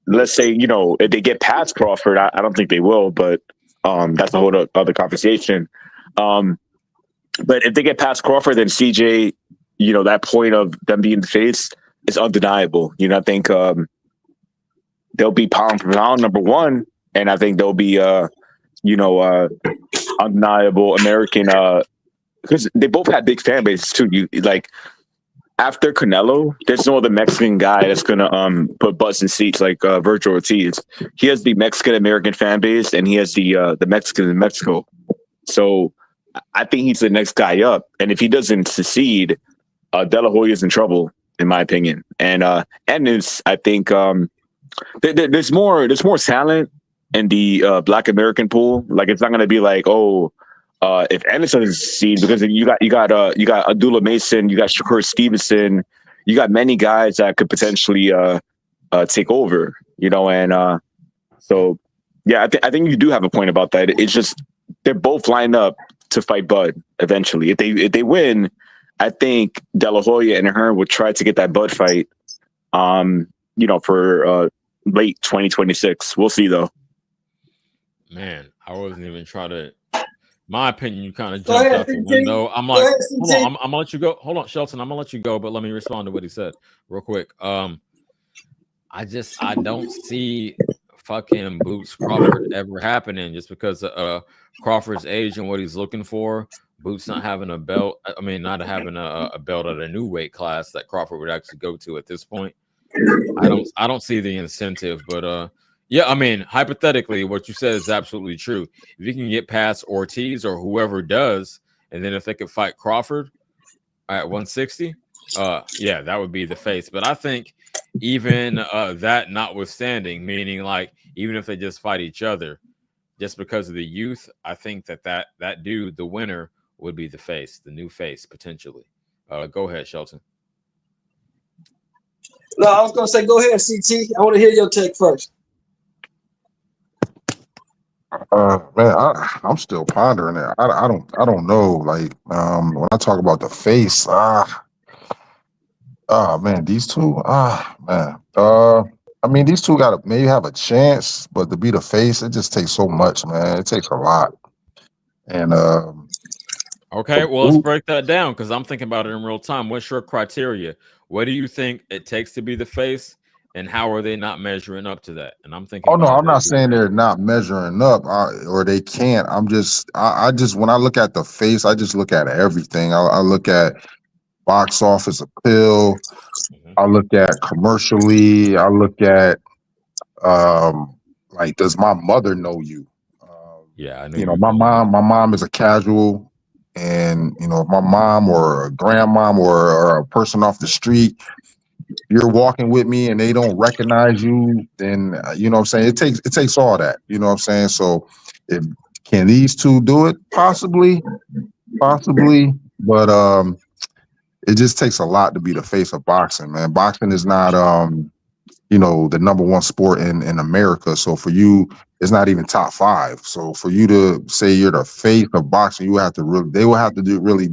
let's say if they get past Crawford, I don't think they will, but that's a whole other conversation. But if they get past Crawford, then CJ, that point of them being the face is undeniable. I think they'll be pound for pound number one, and I think they'll be undeniable American because they both had big fan bases too. After Canelo, there's no other Mexican guy that's gonna put butts in seats like Virgil Ortiz. He has the Mexican American fan base, and he has the Mexican in Mexico. So I think he's the next guy up, and if he doesn't succeed, De La Hoya is in trouble, in my opinion. And I think there's more talent in the Black American pool. Like it's not going to be like, if Ennis doesn't succeed, because you got Abdullah Mason, you got Shakur Stevenson, you got many guys that could potentially take over. And so yeah, I think you do have a point about that. It's just they're both lined up to fight Bud eventually. If they win, I think De La Hoya and Hearn would try to get that Bud fight, for late 2026. We'll see though. Man, I wasn't even trying to. My opinion, you kind of jumped out the window. I'm like, hold on, I'm gonna let you go. Hold on, Shelton, I'm gonna let you go, but let me respond to what he said real quick. I don't see fucking Boots Crawford ever happening just because of Crawford's age and what he's looking for. Boots not having a belt. I mean, not having a belt at a new weight class that Crawford would actually go to at this point. I don't see the incentive, but yeah, I mean, hypothetically, what you said is absolutely true. If you can get past Ortiz or whoever does, and then if they could fight Crawford at 160, yeah, that would be the face. But I think even that notwithstanding, meaning like even if they just fight each other, just because of the youth, I think that dude, the winner, would be the face, the new face potentially. Go ahead, Shelton. No, I was gonna say, go ahead, CT. I want to hear your take first. Man, I'm still pondering it. I don't know. Like, when I talk about the face, man, these two, man, I mean, these two got to maybe have a chance, but to be the face, it just takes so much, man. It takes a lot. And okay, well, let's break that down because I'm thinking about it in real time. What's your criteria? What do you think it takes to be the face, and how are they not measuring up to that? And I'm thinking. Oh no, I'm not saying they're not measuring up or they can't. I'm just, I just when I look at the face, I just look at everything. I look at box office appeal. I look at commercially. I look at like, does my mother know you? Yeah, I know. You know, my mom is a casual, and you know, if my mom or a grandmom or a person off the street, you're walking with me and they don't recognize you, then you know what I'm saying, it takes all that, you know what I'm saying. So if can these two do it? Possibly, but it just takes a lot to be the face of boxing, man. Boxing is not you know, the #1 sport in America. So for you, it's not even top 5. So for you to say you're the face of boxing, they will have to really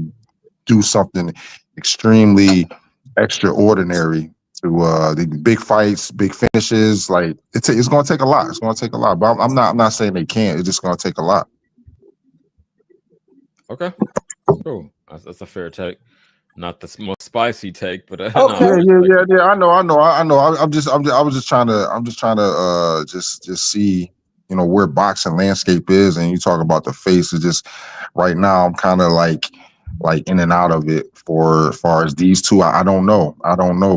do something extremely extraordinary to the big fights, big finishes. Like it's going to take a lot. It's going to take a lot. But I'm not saying they can't. It's just going to take a lot. Okay, cool. That's a fair take. Not the most spicy take, but Okay. Yeah. I know. I was just trying to just see, you know, where boxing landscape is, and you talk about the face. It's just right now I'm kind of like in and out of it for as far as these two. I don't know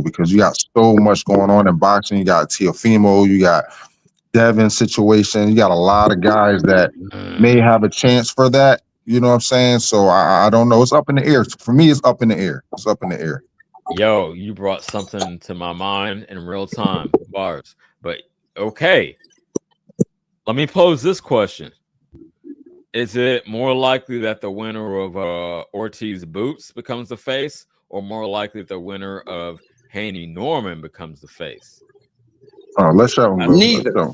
because you got so much going on in boxing. You got Teofimo, you got Devin situation. You got a lot of guys that may have a chance for that. You know what I'm saying? So I don't know. It's up in the air. For me, it's up in the air. It's up in the air. Yo, you brought something to my mind in real time, bars. But okay, let me pose this question. Is it more likely that the winner of Ortiz Boots becomes the face, or more likely that the winner of Haney Norman becomes the face? Let's show them. Neither.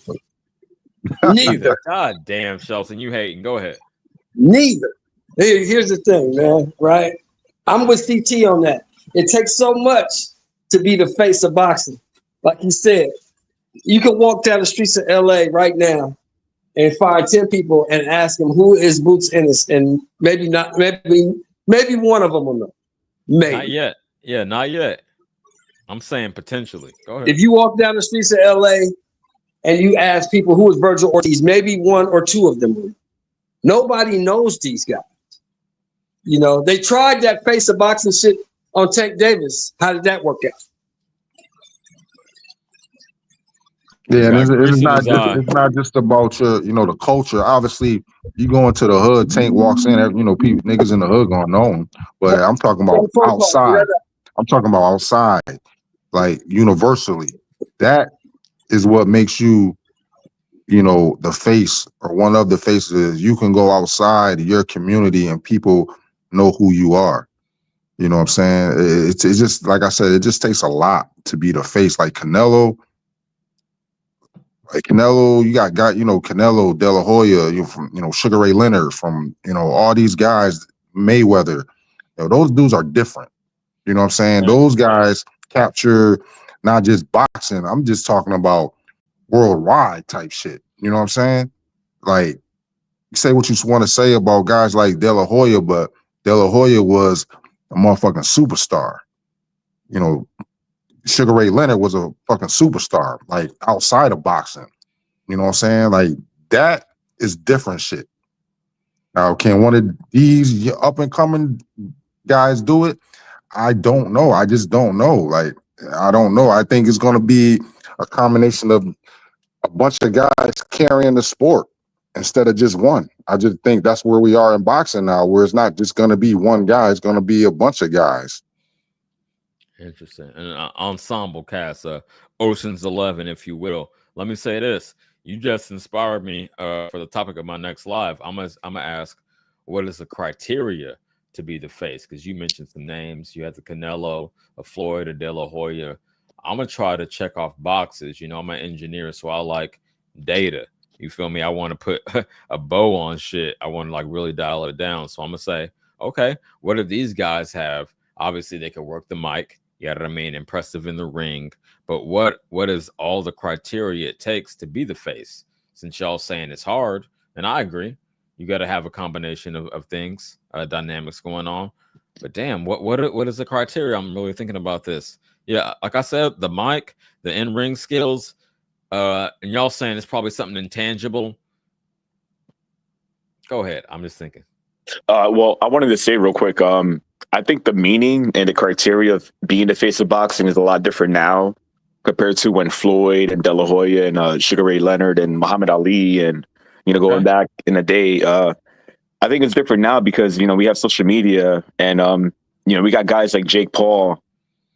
Neither. God damn, Shelton, you hating. Go ahead. Neither. Here's the thing, man, right? I'm with CT on that. It takes so much to be the face of boxing. Like you said, you can walk down the streets of LA right now and find 10 people and ask them who is Boots Ennis, and maybe one of them will know. Maybe. Not yet. Yeah, not yet. I'm saying potentially. Go ahead. If you walk down the streets of LA and you ask people who is Virgil Ortiz, maybe 1 or 2 of them will. Nobody knows these guys. You know, they tried that face of boxing shit on Tank Davis. How did that work out? Yeah, it's not just about your, you know, the culture. Obviously, you go into the hood, Tank walks in, you know, people, niggas in the hood gonna know him. But I'm talking about outside. I'm talking about outside, like universally. That is what makes you, you know, the face or one of the faces. You can go outside your community and people know who you are. You know what I'm saying? It's just, like I said, it just takes a lot to be the face. Like Canelo, you got, you know, Canelo, De La Hoya, from, you know, Sugar Ray Leonard, from, you know, all these guys, Mayweather. You know, those dudes are different. You know what I'm saying? Those guys capture not just boxing. I'm just talking about worldwide type shit. You know what I'm saying? Like, say what you want to say about guys like De La Hoya, but De La Hoya was a motherfucking superstar. You know, Sugar Ray Leonard was a fucking superstar, like outside of boxing. You know what I'm saying? Like, that is different shit. Now, can one of these up and coming guys do it? I don't know. I just don't know. Like, I don't know. I think it's going to be a combination of a bunch of guys carrying the sport instead of just one. I just think that's where we are in boxing now, where it's not just going to be one guy, it's going to be a bunch of guys. Interesting. An ensemble cast, Ocean's 11, if you will. Let me say this. You just inspired me for the topic of my next live. I'm gonna ask, what is the criteria to be the face? Because you mentioned some names. You had the Canelo, a Floyd, a De La Hoya. I'm gonna try to check off boxes. You know, I'm an engineer, so I like data. You feel me? I want to put a bow on shit. I want to like really dial it down. So I'm gonna say, okay, what do these guys have? Obviously, they can work the mic. You know what I mean? Impressive in the ring. But what is all the criteria it takes to be the face? Since y'all saying it's hard, and I agree, you got to have a combination of things, dynamics going on. But damn, what is the criteria? I'm really thinking about this. Yeah, like I said, the mic, the in-ring skills, and y'all saying it's probably something intangible. Go ahead. I'm just thinking. Well, I wanted to say real quick. I think the meaning and the criteria of being the face of boxing is a lot different now compared to when Floyd and De La Hoya and Sugar Ray Leonard and Muhammad Ali and going back in the day. I think it's different now because we have social media and we got guys like Jake Paul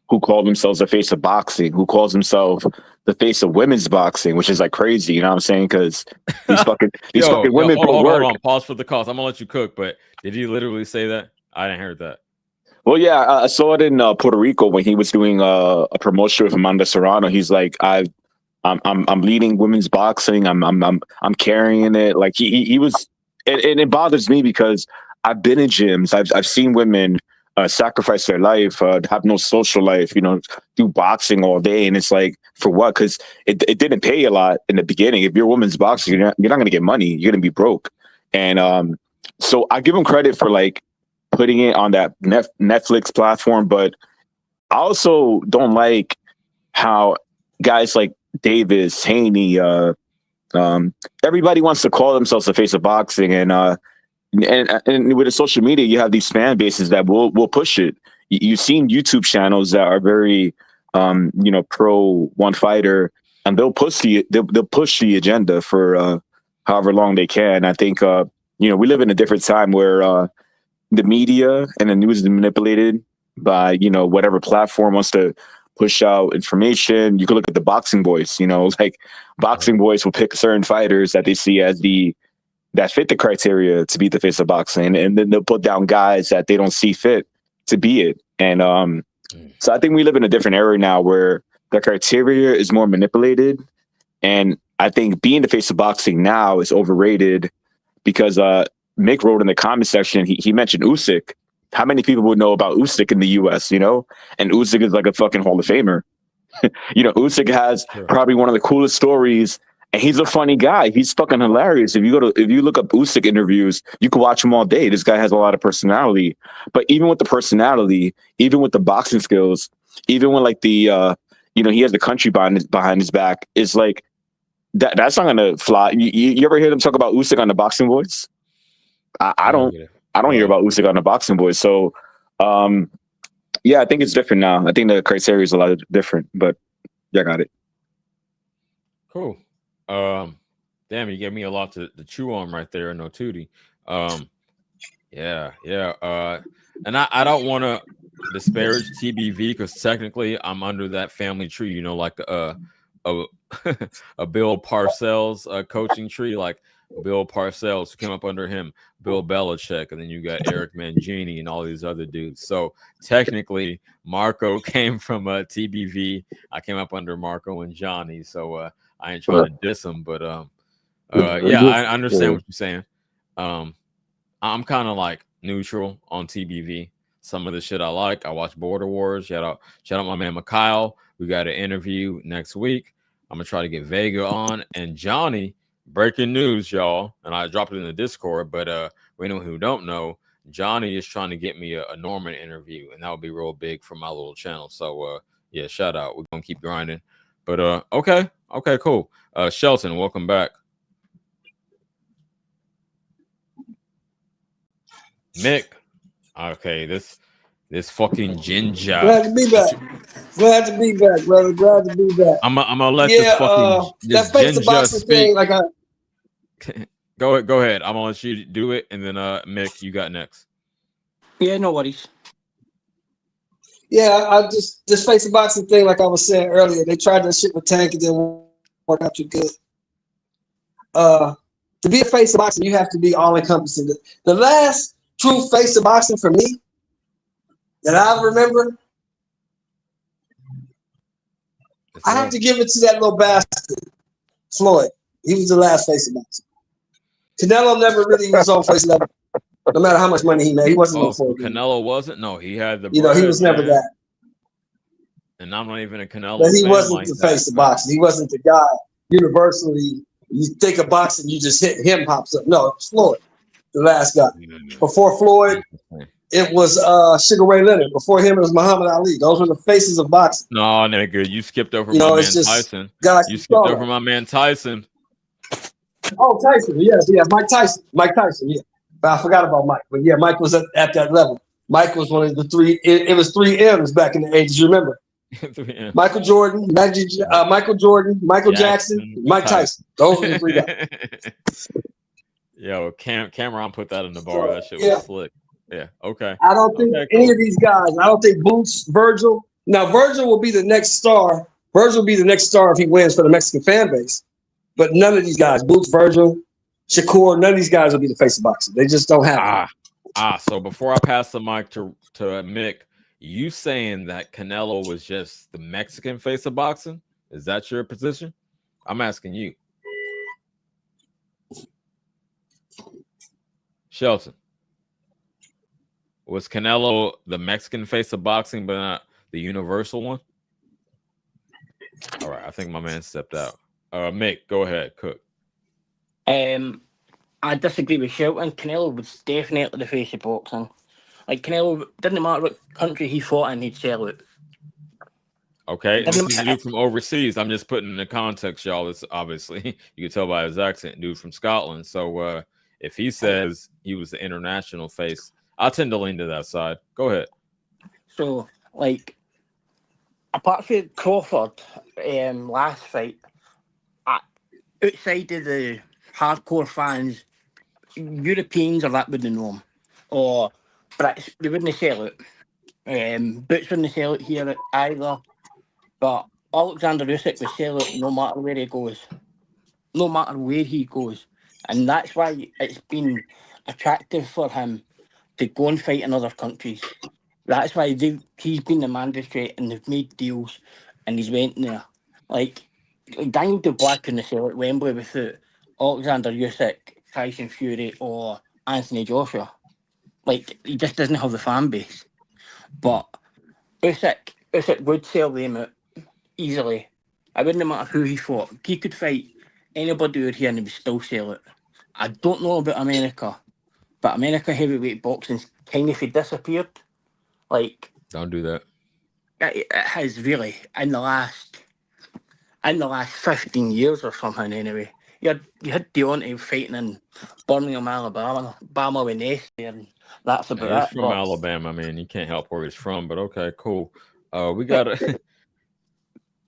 who call themselves the face of boxing, who calls himself the face of women's boxing, which is like crazy. You know what I'm saying? Because these fucking women hold on. Pause for the cause. I'm gonna let you cook, but did he literally say that? I didn't hear that. Well, yeah, I saw it in Puerto Rico when he was doing a promotion with Amanda Serrano. He's like, I'm leading women's boxing. I'm carrying it. Like he was, and it bothers me because I've been in gyms. I've seen women sacrifice their life, have no social life. Do boxing all day, and it's like for what? Because it didn't pay a lot in the beginning. If you're a women's boxer, you're not going to get money. You're going to be broke. And so I give him credit for like putting it on that Netflix platform, but I also don't like how guys like Davis, Haney, everybody wants to call themselves the face of boxing, and with the social media, you have these fan bases that will push it. You've seen YouTube channels that are very, pro one fighter, and they'll push the agenda for however long they can. I think we live in a different time where the media and the news is manipulated by, whatever platform wants to push out information. You could look at the Boxing Voice, like Boxing Voice will pick certain fighters that they see as that fit the criteria to be the face of boxing. And then they'll put down guys that they don't see fit to be it. And so I think we live in a different era now where the criteria is more manipulated. And I think being the face of boxing now is overrated because Mick wrote in the comment section, he mentioned Usyk. How many people would know about Usyk in the US, And Usyk is like a fucking Hall of Famer. Usyk has probably one of the coolest stories, and he's a funny guy. He's fucking hilarious. If you look up Usyk interviews, you can watch him all day. This guy has a lot of personality. But even with the personality, even with the boxing skills, even when like the he has the country behind his back, it's like that's not gonna fly. You ever hear them talk about Usyk on the Boxing Voice? I don't hear about Usyk on the Boxing Voice. So, yeah, I think it's different now. I think the criteria is a lot different, but yeah, I got it. Cool. Damn, you gave me a lot to chew on right there, no Tootie. Yeah. And I don't want to disparage TBV because technically I'm under that family tree, like a Bill Parcells coaching tree, like Bill Parcells who came up under him, Bill Belichick, and then you got Eric Mangini and all these other dudes. So technically, Marco came from TBV. I came up under Marco and Johnny. So I ain't trying to diss him, but yeah, I understand what you're saying. I'm kind of like neutral on TBV. Some of the shit I like. I watch Border Wars. Shout out my man Mikhail. We got an interview next week. I'm gonna try to get Vega on and Johnny. Breaking news, y'all, and I dropped it in the Discord, but we know who don't know, Johnny is trying to get me a Norman interview, and that would be real big for my little channel. So yeah, shout out. We're gonna keep grinding. But okay, cool. Shelton, welcome back. Mick. Okay, this fucking ginger. Glad to be back. Glad to be back, brother. Glad to be back. I'm gonna let Yeah, this fucking this that face the ginger boxing speak. thing, like Go ahead. I'm gonna let you do it, and then Mick, you got next. Yeah, no worries. yeah, I just this face the boxing thing, like I was saying earlier, they tried that shit with Tank and didn't work out too good. To be a face of boxing, you have to be all encompassing. The last true face of boxing for me that I remember, I have to give it to that little bastard, Floyd. He was the last face of boxing. Canelo never really was on face level. No matter how much money he made, he wasn't on So Floyd. Canelo wasn't. No, he had the. He was never man. that. And I'm not even a Canelo But he fan wasn't like the that, face of man. boxing. He wasn't the guy. Universally, you think of boxing, you just hit him pops up. No, it's Floyd, the last guy. Before Floyd, it was Sugar Ray Leonard. Before him, it was Muhammad Ali. Those were the faces of boxing. No, nigga, you skipped over You know, my it's man just Tyson. guys You you skipped saw over that. my man Tyson. Oh, Tyson, yes, Mike Tyson. Mike Tyson, yeah. But I forgot about Mike. But yeah, Mike was at that level. Mike was one of the three. It was 3 M's back in the 80s. You remember? 3 M's. Michael Jordan, Michael Jordan, Michael Jackson, Mike Tyson. Those were the 3 guys. Yo, Cameron put that in the bar. That shit was Yeah. slick. Yeah. Okay. I don't think any of these guys. I don't think Boots, Virgil. Now Virgil will be the next star. Virgil will be the next star if he wins for the Mexican fan base. But none of these guys, Boots, Virgil, Shakur, none of these guys will be the face of boxing. They just don't have it. So before I pass the mic to Mick, you saying that Canelo was just the Mexican face of boxing? Is that your position? I'm asking you. Shelton. Was Canelo the Mexican face of boxing, but not the universal one? All right, I think my man stepped out. Mick, go ahead, cook. I disagree with Shelton. Canelo was definitely the face of boxing. Like Canelo, didn't matter what country he fought in, he'd sell it. Okay, this is a dude from overseas. I'm just putting in the context, y'all. It's obviously you can tell by his accent, dude from Scotland. So if he says he was the international face, I tend to lean to that side. Go ahead. So, like, apart from Crawford, last fight, outside of the hardcore fans, Europeans or that wouldn't know him, or Brits, they wouldn't sell it. Boots wouldn't sell it here either. But Alexander Usyk would sell it no matter where he goes. No matter where he goes. And that's why it's been attractive for him to go and fight in other countries. That's why he's been the mandatory and they've made deals and he's went there. Like Daniel Dubois couldn't sell at Wembley without Alexander Usyk, Tyson Fury or Anthony Joshua. Like, he just doesn't have the fan base. But Usyk would sell them out easily. It wouldn't matter who he fought. He could fight anybody out here and he would still sell it. I don't know about America, but America heavyweight boxing's kind of disappeared. Like, don't do that. It has really in the last 15 years or something. Anyway, you had Deontay fighting in Birmingham, Alabama with Nessie, and that's about it. He's from Alabama, man. You can't help where he's from, but okay, cool. We got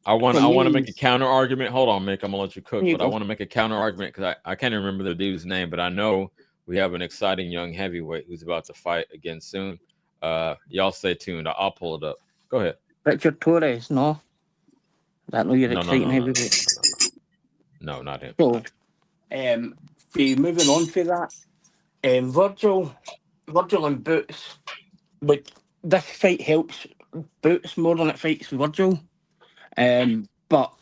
I want to make a counter argument. Hold on, Mick. I'm gonna let you cook, but I want to make a counter argument because I can't remember the dude's name, but I know we have an exciting young heavyweight who's about to fight again soon. Y'all stay tuned. I'll pull it up. Go ahead. Richard Torres, no. That know you're exciting heavyweight. No, not him. So, moving on for that, Virgil and Boots. Like, this fight helps Boots more than it fights Virgil. But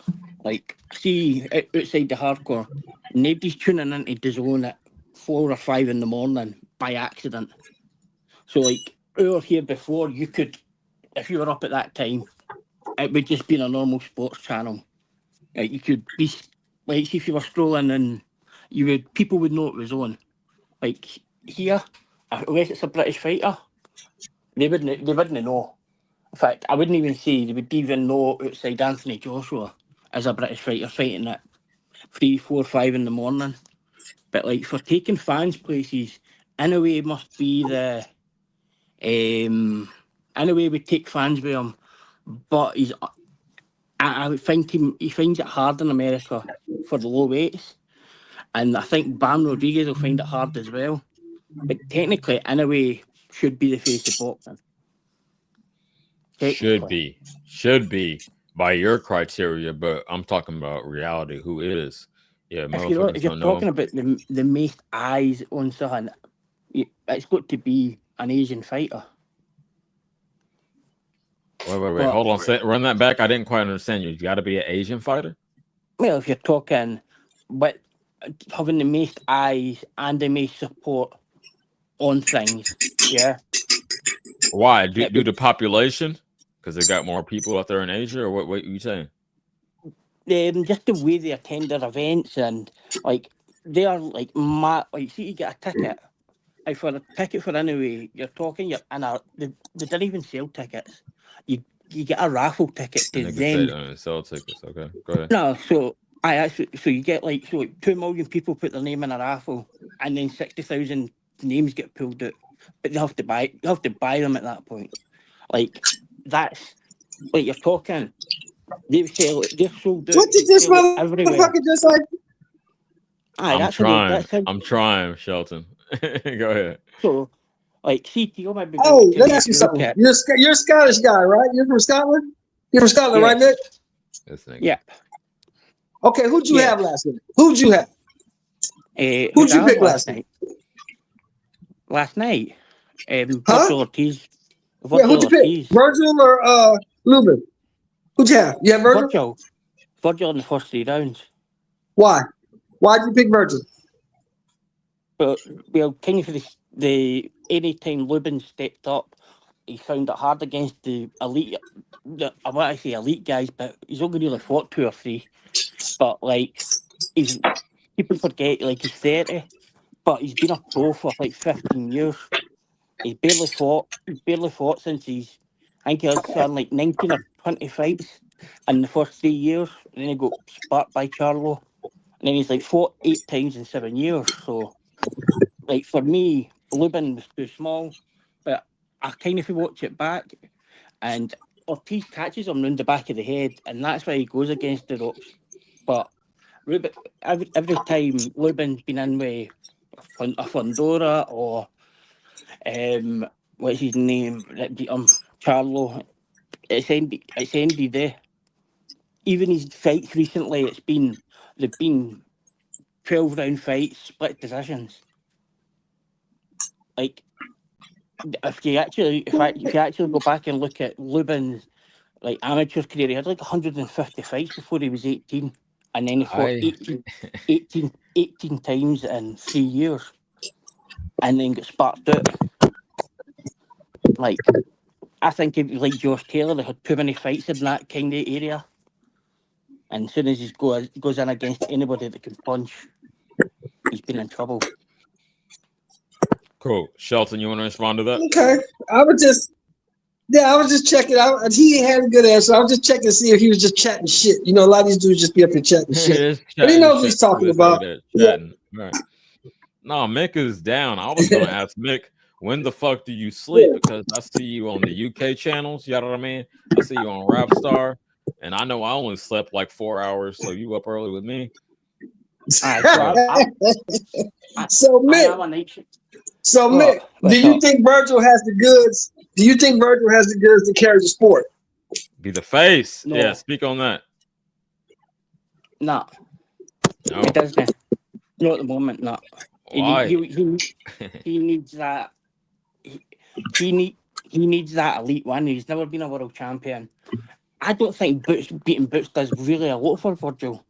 like, see, outside the hardcore, nobody's tuning into DAZN at 4 or 5 in the morning by accident. So like, hour here before, you could, if you were up at that time, it would just be a normal sports channel. You could be like, see if you were scrolling and people would know it was on. Like here, unless it's a British fighter, they wouldn't know. In fact, I wouldn't even say they would even know outside Anthony Joshua as a British fighter fighting at 3, 4, 5 in the morning. But like, for taking fans places in a way, must be the in a way we take fans with him, but I would think he finds it hard in America for the low weights, and I think Bam Rodriguez will find it hard as well. But technically, in a way, should be the face of boxing. Should be by your criteria, but I'm talking about reality. Who is? Yeah, If you're motherfuckers don't know talking him. about the most eyes on something, it's got to be an Asian fighter. Wait, But- hold on. Run that back. I didn't quite understand you. You got to be an Asian fighter? Well, if you're talking, but having the most eyes and the most support on things, yeah. Why? Due to population? Because they got more people out there in Asia, or what are you saying? Just the way they attend their events, and like they are like mad. Like, see, you get a ticket. Like for a ticket for anyway, you're talking. They didn't even sell tickets. You get a raffle ticket to them. Sell tickets. Okay, go ahead. No, so you get like 2 million people put their name in a raffle, and then 60,000 names get pulled out, but they have to buy them at that point. Like that's like you're talking. They've sold out. What did this everywhere. motherfucker just like? I'm trying, Shelton. Go ahead. So, like, CTO might be. Oh, let me ask you something. You're a Scottish guy, right? You're from Scotland. You're from Scotland, right, Nick? Yeah. Okay, who'd you have last night? Who'd you have? Who'd you pick last night? Last night, Boots-Ortiz. Yeah, who'd you pick? Virgil or Lubin? Who'd you have? You have Virgil? Virgil in the first 3 rounds. Why? Why'd you pick Virgil? Well, kind of for the anytime Lubin stepped up, he found it hard against the elite. I want to say elite guys, but he's only really fought 2 or 3. But like, people forget like he's 30, but he's been a pro for like 15 years. He's barely fought since I think he was on like 19 or 20 fights in the first 3 years. And then he got sparked by Charlo. And then he's like fought 8 times in 7 years. So, like for me, Lubin was too small. But I kind of watch it back, and Ortiz catches him round the back of the head, and that's why he goes against the ropes. But every time Lubin's been in with a Fundora or what's his name, Charlo, it's ended there. Even his fights recently, they've been 12-round fights, split decisions. Like, if you actually go back and look at Lubin's like amateur career, he had like 150 fights before he was 18, and then he fought 18 times in 3 years, and then got sparked out. Like, I think if like Josh Taylor, they had too many fights in that kind of area, and as soon as he goes in against anybody that can punch, he's been in trouble. Cool. Shelton, you want to respond to that? Okay. I was just checking out. He had a good answer. I was just checking to see if he was just chatting shit. You know, a lot of these dudes just be up here chatting shit. But he knows what he's talking about. Yeah. Right. No, Mick is down. I was going to ask Mick, when the fuck do you sleep? Because I see you on the UK channels. You know what I mean? I see you on Rapstar. And I know I only slept like 4 hours, so you up early with me. So Mick, do you think Virgil has the goods? Do you think Virgil has the goods to carry the sport? Be the face. No. Yeah, speak on that. No. It doesn't. Not at the moment, no. Why? He needs that. He needs that elite one. He's never been a world champion. I don't think beating Boots does really a lot for Virgil.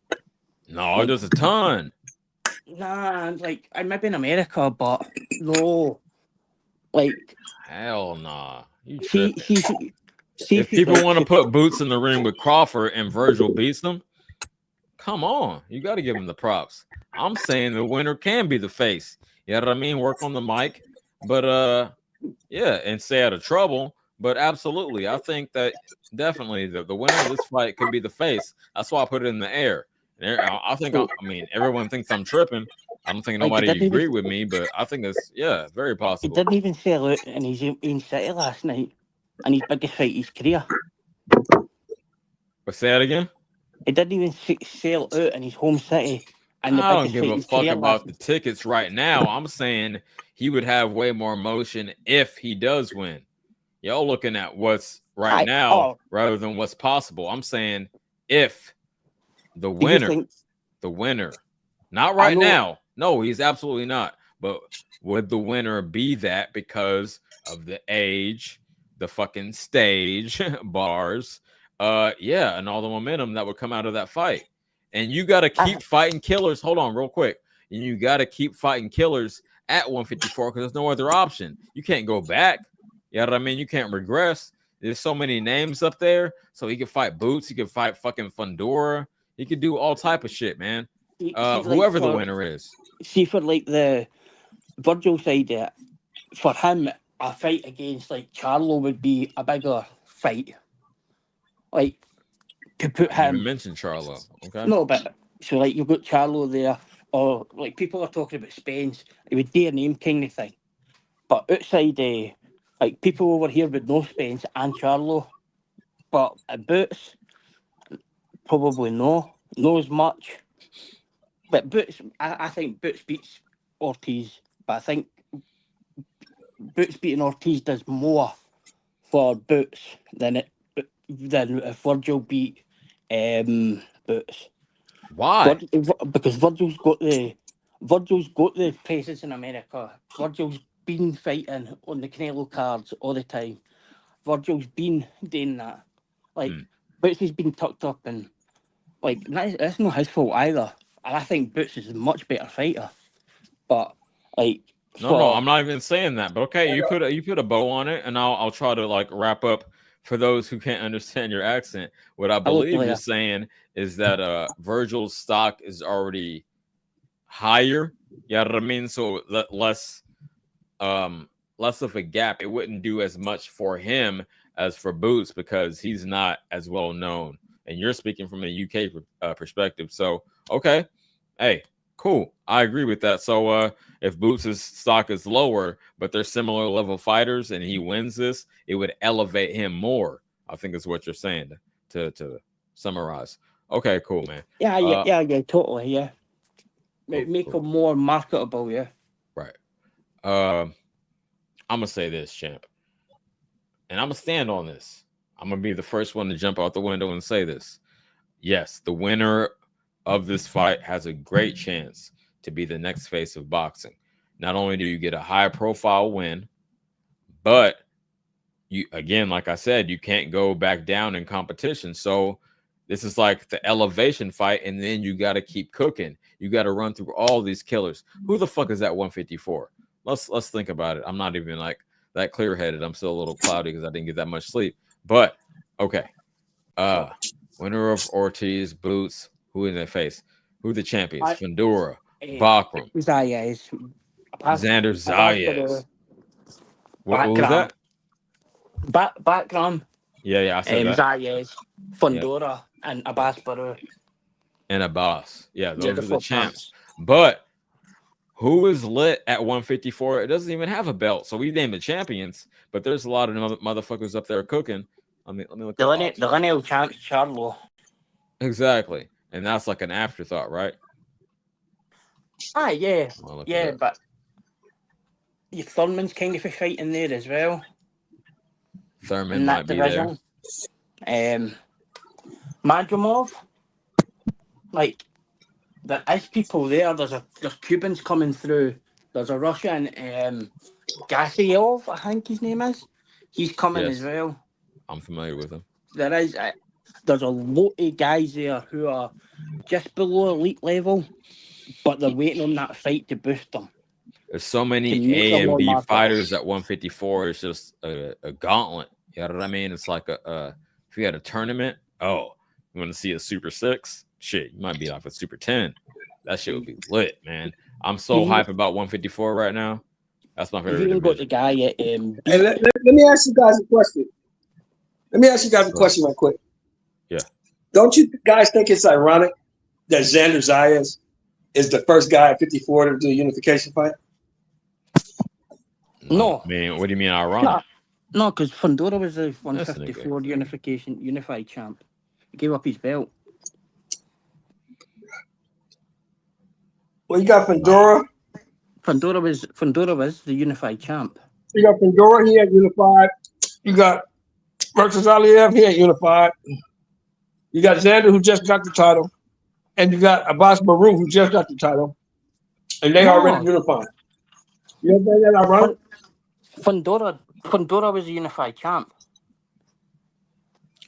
No, it does a ton. Nah, like I might be in America, but no. Like hell nah. If people want to put Boots in the ring with Crawford and Virgil beats them, come on. You got to give him the props. I'm saying the winner can be the face. You know what I mean? Work on the mic. But yeah, and stay out of trouble. But absolutely, I think that definitely the winner of this fight could be the face. That's why I put it in the air. I think, I mean, everyone thinks I'm tripping, I don't think Like, nobody he didn't agree even- with me, but I think it's very He possible. didn't even sell out in his own city last night, and his biggest fight of his career. But say that again. He didn't even sell out in his home city, and the I don't biggest give fight a of his fuck career about last the tickets right now. I'm saying he would have way more motion if he does win. Y'all looking at what's right now rather than what's possible. I'm saying if the winner, not right now. No, he's absolutely not. But would the winner be that because of the age, the fucking stage, bars, and all the momentum that would come out of that fight? And you got to keep fighting killers. Hold on, real quick. And you got to keep fighting killers at 154 because there's no other option. You can't go back. You know what I mean? You can't regress. There's so many names up there. So he could fight Boots. He could fight fucking Fundora. He could do all type of shit, man. Whoever the winner is. See, for like the Virgil side, for him, a fight against like Charlo would be a bigger fight. Like to put him. You mentioned Charlo, okay? No, but so like you've got Charlo there, or like people are talking about Spence. It would be a name kind of thing. But outside, like people over here would know Spence and Charlo, but Boots probably not as much. But Boots, I think Boots beats Ortiz, but I think Boots beating Ortiz does more for Boots than if Virgil beat Boots. Why? Because Virgil's got the presence in America. Virgil's been fighting on the Canelo cards all the time. Virgil's been doing that. Like Boots has been tucked up, and like that's not his fault either. And I think Boots is a much better fighter. But like no, I'm not even saying that. But okay, you put a bow on it, and I'll try to like wrap up for those who can't understand your accent. What I believe you're saying is that Virgil's stock is already higher. You know what I mean? So less of a gap. It wouldn't do as much for him as for Boots because he's not as well known. And you're speaking from a UK perspective. So, okay. Hey, cool. I agree with that. So if Boots' stock is lower, but they're similar level fighters and he wins this, it would elevate him more. I think is what you're saying to summarize. Okay, cool, man. Yeah, totally, yeah. Make him more marketable, yeah. Right. I'm gonna say this, champ, and I'm gonna stand on this. I'm gonna be the first one to jump out the window and say this. Yes, the winner of this fight has a great chance to be the next face of boxing. Not only do you get a high-profile win, but you, again, like I said, you can't go back down in competition. So this is like the elevation fight, and then you got to keep cooking. You got to run through all these killers. Who the fuck is that 154? Let's think about it. I'm not even like that clear-headed. I'm still a little cloudy because I didn't get that much sleep. But okay, winner of Ortiz, Boots. Who in their face? Who the champions? Fundora, Bakram, Zayas, Xander Zayas. What was that? Bakram. Yeah, I said that. Zayas, Fundora, and Abbas Baru. And Abbas. Yeah, those are the champs. But who is lit at 154? It doesn't even have a belt. So we named the champions, but there's a lot of motherfuckers up there cooking. Let me look. The lineal champs, Charlo. Exactly. And that's like an afterthought, right? Yeah, but your Thurman's kind of a fight in there as well. Thurman in that might be division. There. Madrimov, like there is people there. There's Cubans coming through. There's a Russian, Gassiev, I think his name is. He's coming as well. I'm familiar with him. There's a lot of guys there who are just below elite level, but they're waiting on that fight to boost them. There's so many A and B fighters at 154. It's just a gauntlet. You know what I mean? It's like if you had a tournament. Oh, you want to see a Super 6? Shit, you might be off a Super 10. That shit would be lit, man. I'm so hyped about 154 right now. That's my favorite division. Got the guy at, let me ask you guys a question. Real quick. Yeah. Don't you guys think it's ironic that Xander Zayas is the first guy at 54 to do a unification fight? No. I mean, what do you mean ironic? No, because Fundora was the 154 unified champ. He gave up his belt. Well, you got Fundora. Fundora was the unified champ. You got Fundora, he ain't unified. You got versus Aliev, he ain't unified. You got Xander, who just got the title. And you got Abbas Baru, who just got the title. And they already unified. You know that ironic? Fundora was a unified champ.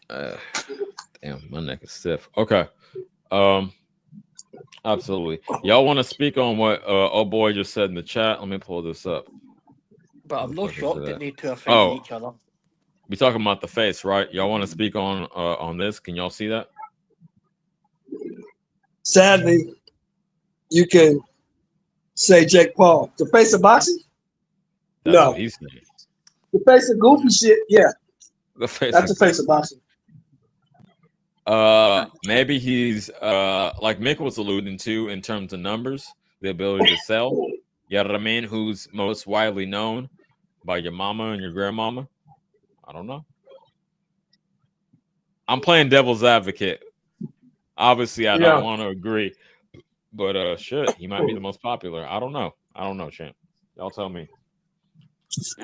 Damn, my neck is stiff. Okay. Absolutely. Y'all want to speak on what oh boy just said in the chat? Let me pull this up. But I'm not shocked that they two are fighting each other. We talking about the face, right? Y'all want to speak on this? Can y'all see that? Sadly, you can say Jake Paul. The face of boxing? That's no. What he's saying. The face of goofy shit, yeah. That's the face of boxing. Maybe he's like Mick was alluding to in terms of numbers, the ability to sell. You know what I mean? Who's most widely known by your mama and your grandmama? I don't know. I'm playing devil's advocate. Obviously, I don't want to agree, but shit, he might be the most popular. I don't know, champ. Y'all tell me.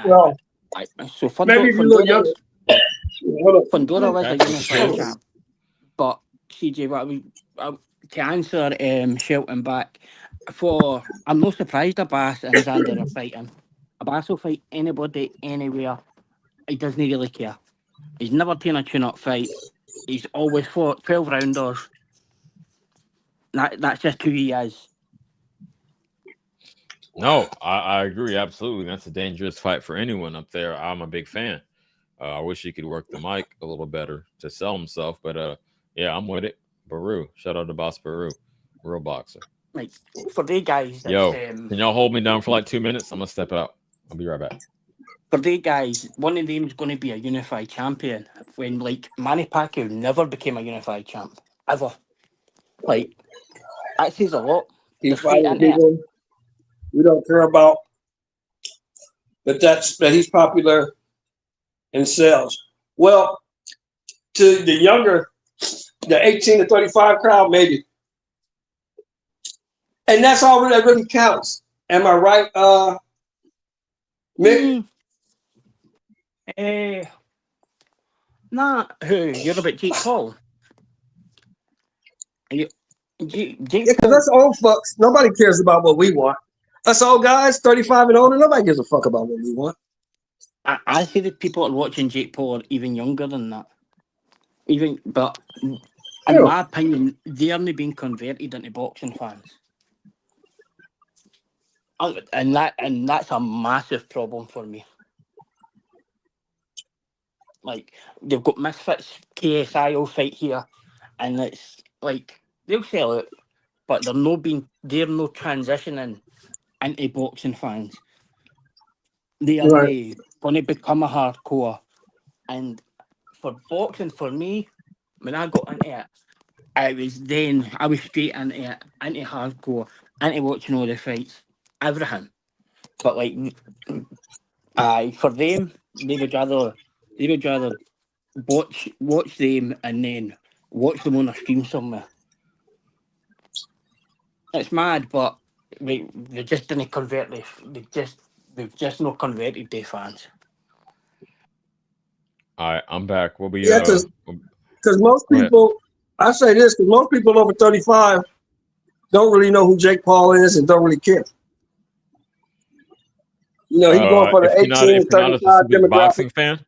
Well, so Fundora was a unified champ. But CJ, to answer Shelton back, I'm not surprised Abbas and Xander are fighting. Abbas will fight anybody, anywhere. He doesn't really care. He's never taken a tune-up fight. He's always fought 12 rounders. That's just who he is. No, I agree. Absolutely. That's a dangerous fight for anyone up there. I'm a big fan. I wish he could work the mic a little better to sell himself, but yeah, I'm with it. Baru. Shout out to Boss Baru. Real boxer. Like, for the guys... Yo, can y'all hold me down for like 2 minutes? I'm going to step out. I'll be right back. For the guys, one of them is going to be a unified champion. When, like, Manny Pacquiao never became a unified champ. Ever. Like, that says a lot. He's fighting people we don't care about. But that he's popular and sells. Well, to the younger... The 18 to 35 crowd, maybe. And that's all that really counts. Am I right, Mick? Nah, you're about Jake Paul. Yeah, because that's old fucks. Nobody cares about what we want. Us old guys, 35 and older, nobody gives a fuck about what we want. I see that people are watching Jake Paul are even younger than that. But in my opinion, they aren't being converted into boxing fans. And that's a massive problem for me. Like, they've got Misfits, KSI will fight here, and it's like they'll sell it, but they're not transitioning into boxing fans. They are going to become a hardcore. And for boxing, for me, when I got into it, I was straight into it, into hardcore, into watching all the fights, everything. But like, for them, they would rather watch them and then watch them on a stream somewhere. It's mad, but they just didn't convert. They've just not converted their fans. All right, I'm back. We'll be because most people. I say this because most people over 35 don't really know who Jake Paul is and don't really care. You know, he's going for the 18 to 35 demographic. Boxing fan,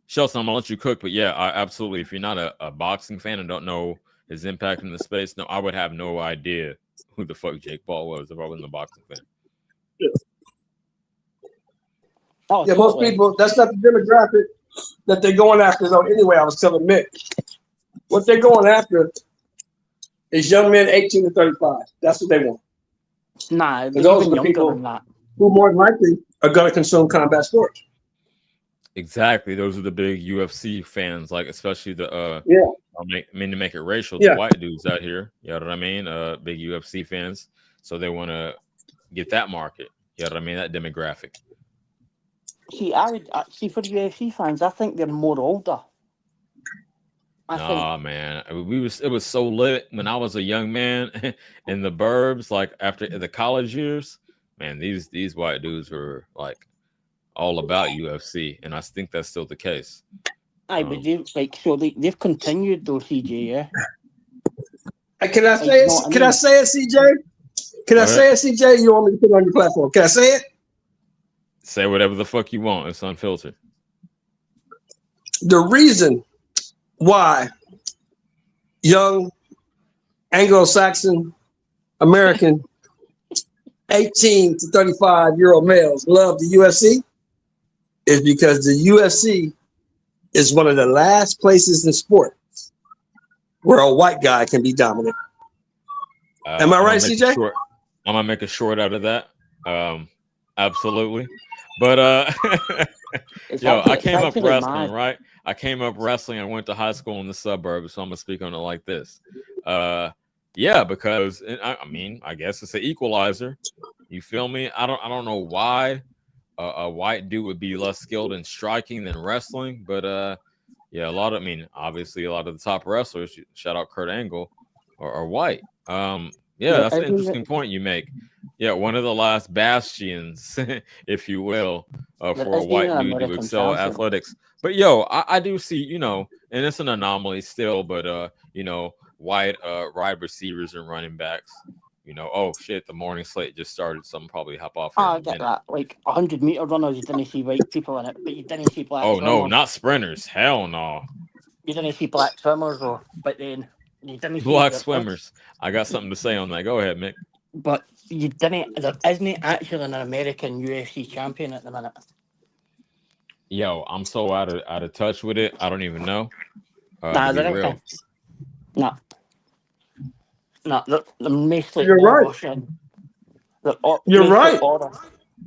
Shelton, I'm gonna let you cook, but yeah, absolutely. If you're not a boxing fan and don't know his impact in the space, no, I would have no idea who the fuck Jake Paul was if I wasn't a boxing fan. Yeah, most people, that's not the demographic that they're going after. Though, anyway, I was telling Mick. What they're going after is young men 18 to 35. That's what they want. Nah, those are the people who more than likely are going to consume combat sports. Exactly. Those are the big UFC fans, like especially the I mean to make it racial, the white dudes out here. You know what I mean? Big UFC fans. so they want to get that market. You know what I mean? That demographic. See, I would see for the UFC fans. I think they're more older. Nah, man, it was so lit when I was a young man in the burbs, like after the college years. Man, these white dudes were like all about UFC, and I think that's still the case. Aye, but they've continued though, CJ. Yeah. Can I say it? Can I say it, CJ? Can I say it, CJ? You want me to put it on your platform? Can I say it? Say whatever the fuck you want. It's unfiltered. The reason why young Anglo-Saxon American 18 to 35-year-old males love the UFC is because the UFC is one of the last places in sports where a white guy can be dominant. Am I right, CJ? I'm gonna make a short out of that. Absolutely. But yo, I came up wrestling, right? I came up wrestling. I went to high school in the suburbs, so I'm gonna speak on it like this. Yeah, because I mean, I guess it's an equalizer. You feel me? I don't know why a white dude would be less skilled in striking than wrestling, but yeah, obviously a lot of the top wrestlers, shout out Kurt Angle, are white. Yeah, that's an interesting point you make. Yeah, one of the last bastions, if you will, for a white dude to excel at athletics. But yo, I do see, and it's an anomaly still, but white wide receivers and running backs. Oh shit, the morning slate just started, so I'm probably hop off. I get that. Like 100-meter runners, you didn't see white people in it, but you didn't see black. Oh no, not sprinters. Hell no. You didn't see black swimmers, though. But then you didn't see black swimmers. I got something to say on that. Go ahead, Mick. But you didn't. There isn't actually an American UFC champion at the minute. Yo, I'm so out of touch with it. I don't even know. Nah, they're real. No, they're mostly You're right. Russian. You're right. Or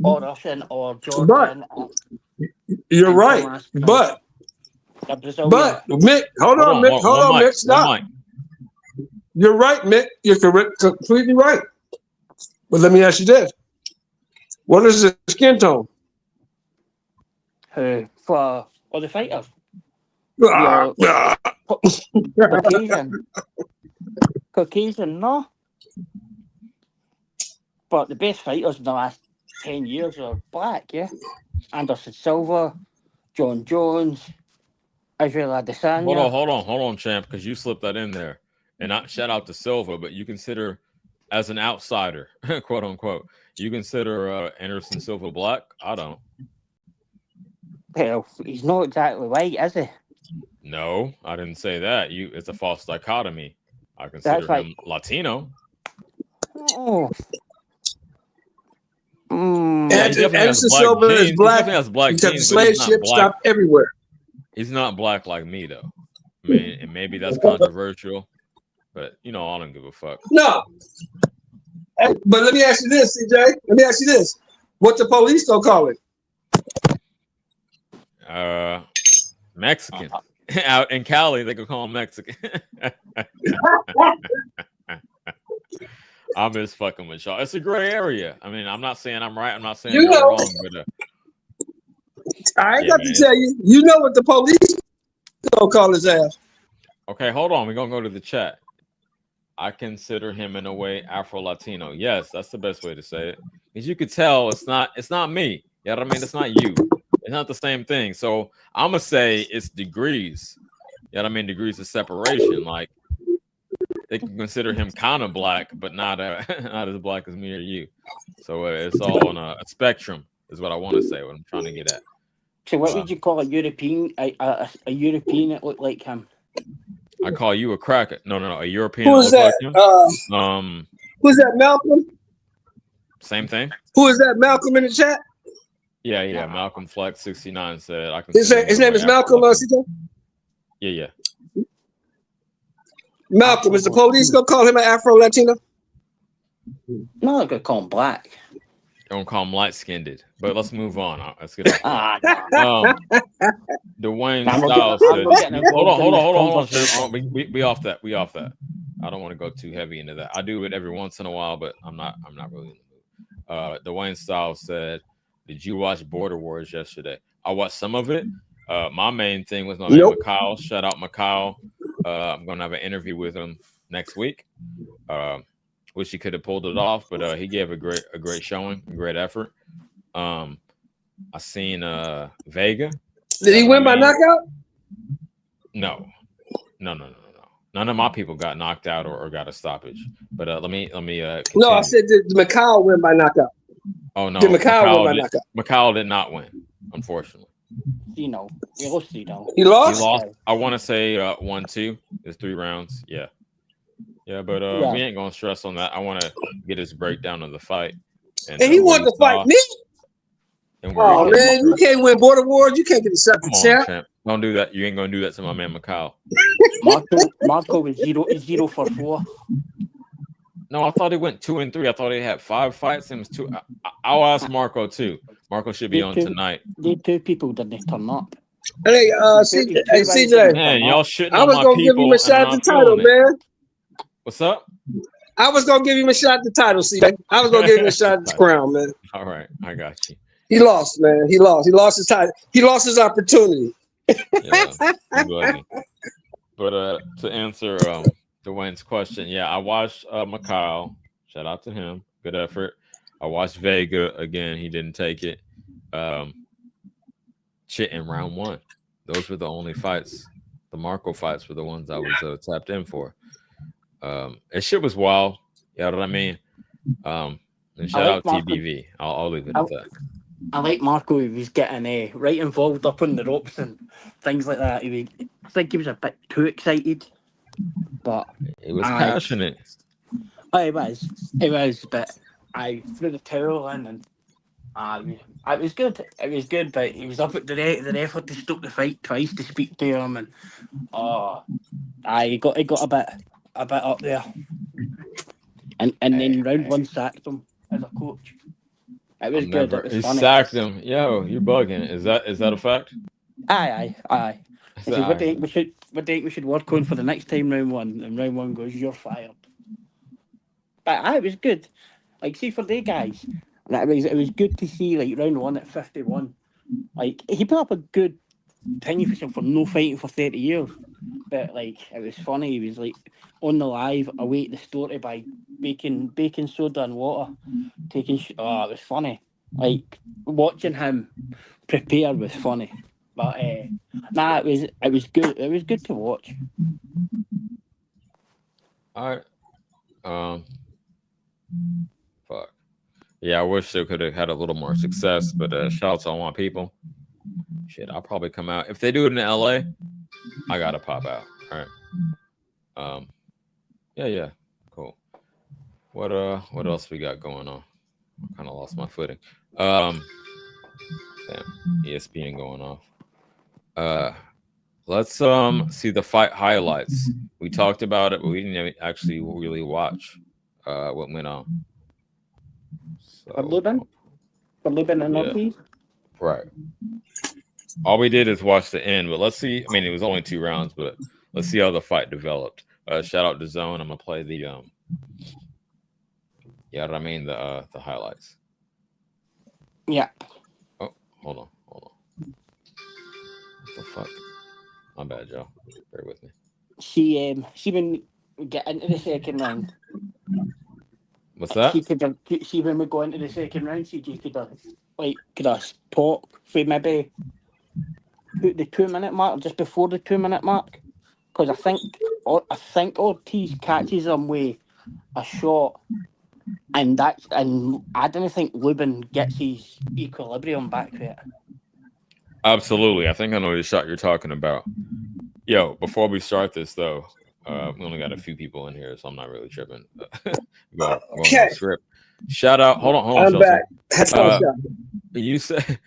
Russian or Georgian. You're right. But Mick, hold on, Mick, stop. You're right, Mick. You're completely right. But let me ask you this: what is the skin tone? For the fighters? Caucasian, no. But the best fighters in the last 10 years are black, yeah. Anderson Silva, John Jones, Israel Adesanya. Hold on, champ, because you slipped that in there. And not shout out to Silva, but you consider as an outsider, quote unquote, you consider Anderson Silva black? I don't. Hell, he's not exactly white, is he? No, I didn't say that. It's a false dichotomy. I consider him Latino. Oh. Anderson Silva is black. He has black because the slave ship stopped everywhere. He's not black like me, though. I mean, and maybe that's controversial, but I don't give a fuck. No. But let me ask you this, CJ. Let me ask you this: what the police gonna call it? Mexican. Out in Cali, they could call him Mexican. I'm just fucking with y'all. It's a gray area. I mean, I'm not saying I'm right. I'm not saying I'm wrong. But I ain't got to tell you. You know what the police gonna call his ass. Okay, hold on. We're gonna go to the chat. I consider him in a way Afro-Latino. Yes, that's the best way to say it. Because you could tell it's not me. You know what I mean? It's not you. It's not the same thing. So I'm gonna say it's degrees. You know what I mean? Degrees of separation. Like they can consider him kind of black, but not as black as me or you. So it's all on a spectrum, is what I want to say. What I'm trying to get at. So what would you call a European? A European that looked like him? I call you a cracker. No, a European. Who is that? Like who's that? Malcolm. Same thing. Who is that? Malcolm in the chat. Yeah. Malcolm Flex 69 said I can. His name is Malcolm. Yeah. Malcolm, is the police gonna call him an Afro-Latino? No, they're gonna call him black. Don't call him light-skinned. But let's move on. Let's get off. Dwayne Styles said, "Hold on. We off that. We off that. I don't want to go too heavy into that. I do it every once in a while, but I'm not really in the mood. Dwayne Styles said, "Did you watch Border Wars yesterday?" I watched some of it. My main thing was my man Mikhail. Shout out Mikhail. I'm gonna have an interview with him next week. Wish he could have pulled it off, but he gave a great showing, a great effort. I seen Vega. Did he win by knockout? No. None of my people got knocked out or got a stoppage. But let me. No, I said did Mikhail win by knockout? Oh no, did Mikhail win by knockout? Mikhail did not win, unfortunately. He lost. He lost. I want to say 1-2. It's 3 rounds. Yeah. But we ain't gonna stress on that. I want to get his breakdown of the fight. And he wanted to fight me. Oh man, you can't win Border Wars. You can't get a second champ. Don't do that. You ain't gonna do that to my man Mikhail. Marco was 0 for 4. No, I thought he went 2 and 3. I thought he had 5 fights. It was 2. I'll ask Marco too. Marco should be on tonight. The 2 people didn't turn up. Hey, CJ. Man, y'all shitting I was on my gonna people. give him a shot at the title, man. What's up? I was gonna give him a shot at the title, CJ. I was gonna give him a shot at the crown, man. All right, I got you. He lost, man. He lost his title. He lost his opportunity. But to answer Dwayne's question, I watched Mikhail. Shout out to him. Good effort. I watched Vega again. He didn't take it. Shit in round 1. Those were the only fights. The Marco fights were the ones I was tapped in for. And shit was wild. You know what I mean? And shout out TBV. I'll leave it at that. I like Marco. He was getting right involved up on the ropes and things like that. I think he was a bit too excited, but he was passionate. It was, but I threw the towel in and it was good. It was good, but he was up at the ref had to stop the fight twice to speak to him, and he got a bit up there, and then round 1 sacked him as a coach. It was good. It was he funny. Sacked him. Yo, you're bugging. Is that a fact? Aye. What do you think we should work on for the next time round 1? And round 1 goes, you're fired. But it was good. Like, see, for the guys, it was good to see, like, round 1 at 51. Like, he put up a good thing for no fighting for 30 years. But, like, it was funny. He was, like, on the live, away at the store to buy baking soda and water. It was funny. Like, watching him prepare was funny. But, it was good. It was good to watch. All right. Fuck. Yeah, I wish they could have had a little more success, but shout out to all my people. Shit, I'll probably come out. If they do it in LA, I gotta pop out. All right. Yeah. Cool. What else we got going on? I kind of lost my footing. Damn, ESPN going off. Let's see the fight highlights. We talked about it, but we didn't actually really watch what went on. For Lubin and Ortiz? Right. All we did is watch the end, but let's see. I mean, it was only 2 rounds, but let's see how the fight developed. Shout out to Zone. I'm gonna play the the highlights. Yeah. Oh, hold on. What the fuck? My bad, y'all. Bear with me. She when we get into the second round. What's that? She when we go into the second round, CJ could have talk for maybe the 2-minute mark, just before the 2-minute mark, because I think Ortiz catches him with a shot, and I don't think Lubin gets his equilibrium back to it. Absolutely, I think I know the shot you're talking about. Yo, before we start this though, we only got a few people in here, so I'm not really tripping. Okay. Shout out. Hold on. I'm back. You said,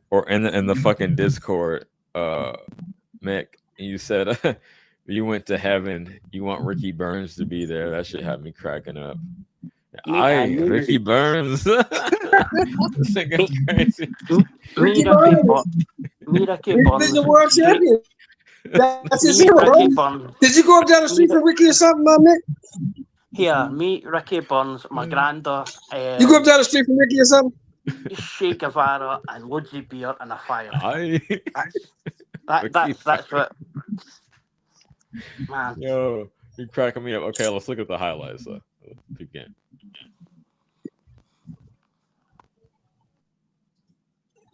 or in the fucking Discord, Mick, you said you went to heaven. You want Ricky Burns to be there. That should have me cracking up. Ricky Burns. This thing is crazy. Ricky Burns. He's the world champion. That's his hero, bro. Did you go up down the street for Ricky or something, my man? Here, me, Ricky Burns, my granddad. You go up down the street for Ricky or something? Che Guevara and loads of beer and a fire. Aye. That's what. Man. Yo, you're cracking me up. Okay, let's look at the highlights. Begin.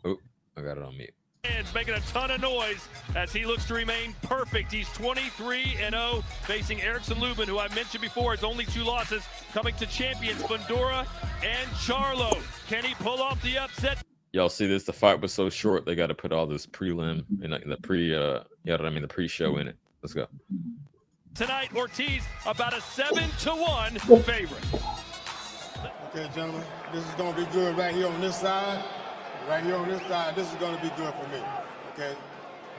Oh, I got it on mute. Fans making a ton of noise as he looks to remain perfect. He's 23-0, facing Erickson Lubin, who I mentioned before, his only 2 losses coming to champions Fundora and Charlo. Can he pull off the upset? Y'all see this? The fight was so short, they got to put all this prelim and the the pre-show in it. Let's go. Tonight, Ortiz about a 7-1 favorite. Okay, gentlemen, this is going to be good right here on this side. Right here on this side, this is going to be good for me. Okay,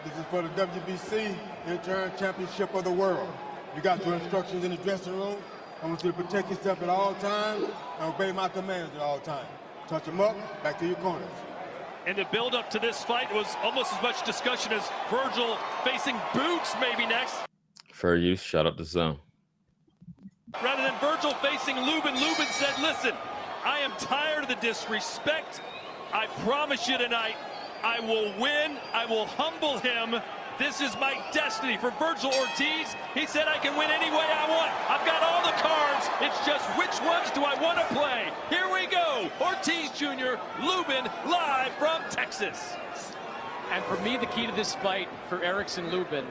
this is for the WBC Interim Championship of the World. You got your instructions in the dressing room. I want you to protect yourself at all times and obey my commands at all times. Touch them up, back to your corners. And the build-up to this fight was almost as much discussion as Virgil facing Boots maybe next. Fair use. Shout out to Zone. Rather than Virgil facing Lubin, Lubin said, listen, I am tired of the disrespect. I promise you tonight, I will win. I will humble him. This is my destiny. For Virgil Ortiz, he said I can win any way I want. I've got all the cards. It's just which ones do I want to play? Here we go. Ortiz Jr., Lubin, live from Texas. And for me, the key to this fight for Erickson Lubin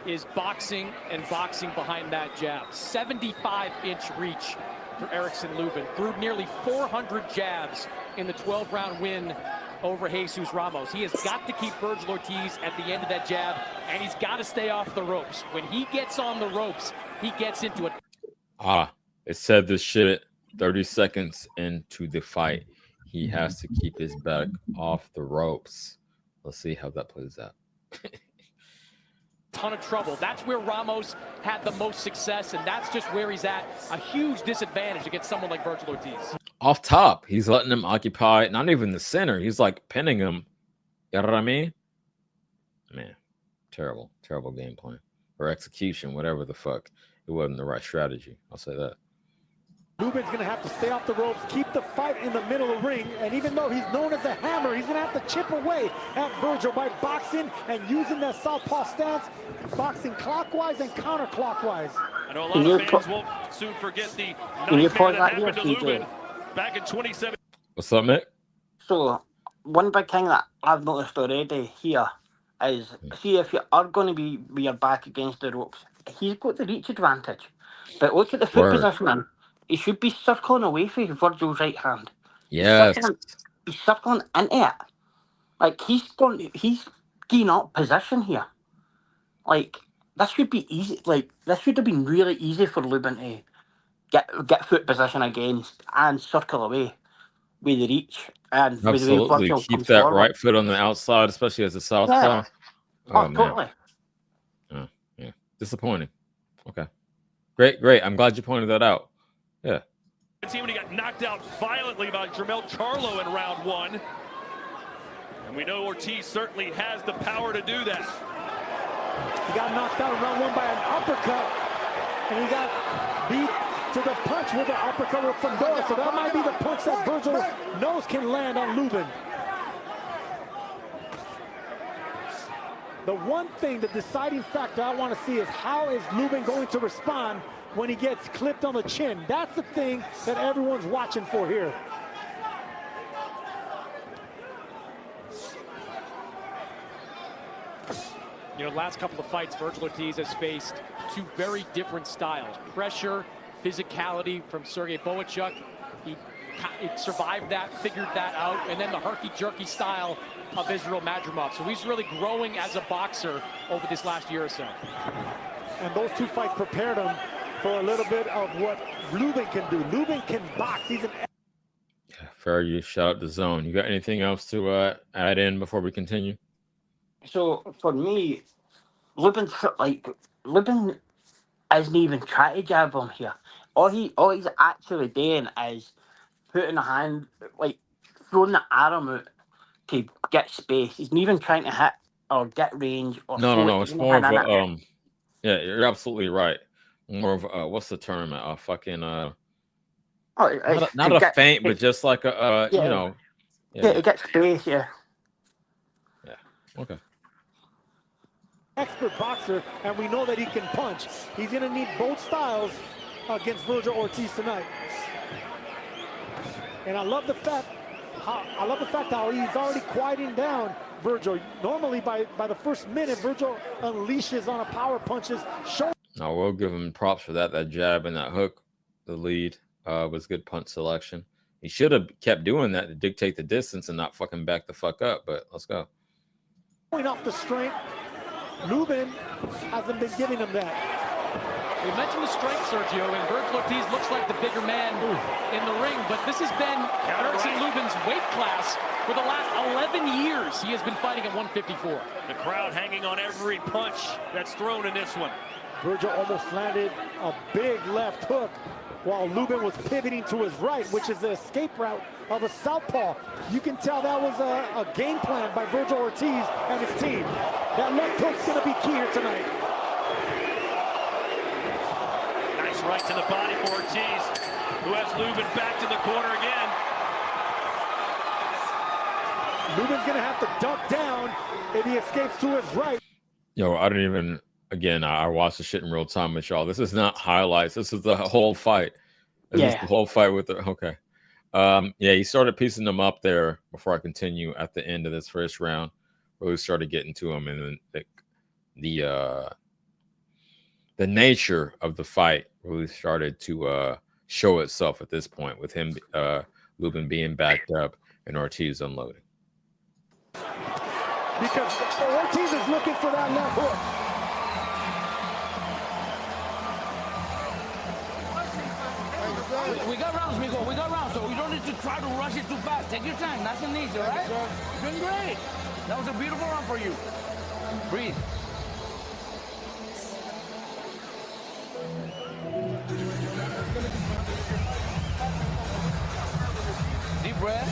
is boxing and boxing behind that jab. 75-inch reach for Erickson Lubin. Threw nearly 400 jabs in the 12-round win over Jesus Ramos. He has got to keep Virgil Ortiz at the end of that jab, and he's got to stay off the ropes. When he gets on the ropes, he gets into it. It said this shit 30 seconds into the fight. He has to keep his back off the ropes. Let's see how that plays out. Ton of trouble. That's where Ramos had the most success, and that's just where he's at. A huge disadvantage against someone like Virgil Ortiz. Off top, he's letting him occupy not even the center. He's like pinning him. You know what I mean? Man, terrible game plan or execution, whatever the fuck. It wasn't the right strategy. I'll say that. Lubin's going to have to stay off the ropes, keep the fight in the middle of the ring, and even though he's known as the hammer, he's going to have to chip away at Virgil by boxing and using that southpaw stance, boxing clockwise and counterclockwise. I know a lot of fans won't soon forget the nightmare that happened to Lubin back in 2017. What's up, Mick? So, one big thing that I've noticed already here is, see, if you are going to be with your back against the ropes, he's got the reach advantage. But look at the foot positioning. He should be circling away from Virgil's right hand. Yes. He's circling into it. Like, he's keying up position here. Like, that should be easy. Like, this should have been really easy for Lubin to get foot position against and circle away with the reach. And absolutely. With the way Virgil keep that forward. right foot on the outside, especially as a southpaw. Yeah. Oh, totally. Oh, yeah. Disappointing. Okay. Great. I'm glad you pointed that out. Yeah. When he got knocked out violently by Jermell Charlo in round 1. And we know Ortiz certainly has the power to do that. He got knocked out in round 1 by an uppercut, and he got beat to the punch with an uppercut with Fundora. So that might be the punch that Virgil knows can land on Lubin. The one thing, the deciding factor I want to see is how is Lubin going to respond when he gets clipped on the chin. That's the thing that everyone's watching for here. You know, last couple of fights, Virgil Ortiz has faced 2 very different styles. Pressure, physicality from Sergey Boachuk. He survived that, figured that out, and then the herky-jerky style of Israel Madrimov. So he's really growing as a boxer over this last year or so. And those 2 fights prepared him for a little bit of what Lubin can do. Lubin can box. He's an... Fair use. Shout out to Zone. You got anything else to add in before we continue? So for me, Lubin isn't even trying to jab him here. All he's actually doing is putting a hand, like throwing the arm out to get space. He's not even trying to hit or get range or No. It's you know, more of a yeah, you're absolutely right. More of what's the term? Fucking not a feint, but just like a yeah, you know. yeah, it gets space, yeah. Yeah. Okay. Expert boxer, and we know that he can punch. He's going to need both styles against Virgil Ortiz tonight. And I love the fact how he's already quieting down Virgil. Normally, by the first minute, Virgil unleashes on a power punches. I will give him props for that. That jab and that hook, the lead was good punch selection. He should have kept doing that to dictate the distance and not fucking back the fuck up. But let's go. Going off the strength. Lubin hasn't been giving him that. We mentioned the strength, Sergio, and Virgil Ortiz looks like the bigger man in the ring, but this has been Erickson Lubin's weight class for the last 11 years. He has been fighting at 154. The crowd hanging on every punch that's thrown in this one. Virgil almost landed a big left hook while Lubin was pivoting to his right, which is the escape route of a southpaw. You can tell that was a game plan by Virgil Ortiz and his team. That left hook's going to be key here tonight. Nice right to the body for Ortiz, who has Lubin back to the corner again. Lubin's going to have to duck down if he escapes to his right. Yo, I don't even... Again, I watched the shit in real time with y'all. This is not highlights. This is the whole fight. This is the whole fight with the... Okay. Yeah, he started piecing them up there before I continue at the end of this first round. Really started getting to him. And then the nature of the fight really started to show itself at this point with him, Lubin being backed up and Ortiz unloading. Because Ortiz is looking for that left hook. We got rounds, Migo. We got rounds, so you don't need to try to rush it too fast. Take your time. Nice and easy, all right? You're doing great. That was a beautiful round for you. Breathe. Deep breath.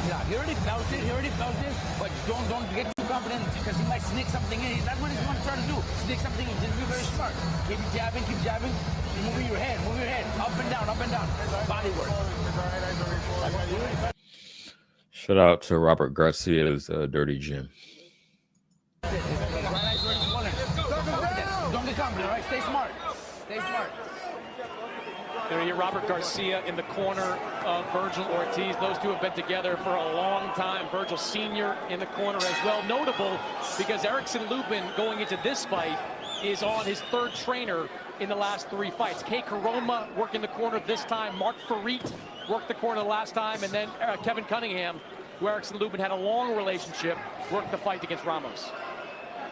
Yeah, he already felt it, but don't get too confident because he might sneak something in. That's what he's going to try to do. Sneak something in. Just be very smart. Keep jabbing. Moving your head. Up and down. Body work. Shout out to Robert Garcia's Dirty Gym. Don't get confident, all right? Stay smart. There you hear Robert Garcia in the corner of Virgil Ortiz. Those two have been together for a long time. Virgil Sr. in the corner as well. Notable because Erickson Lubin going into this fight is on his third trainer in the last 3 fights. Kay Karoma working the corner this time. Mark Farit worked the corner last time. And then Kevin Cunningham, who Erickson Lubin had a long relationship, worked the fight against Ramos.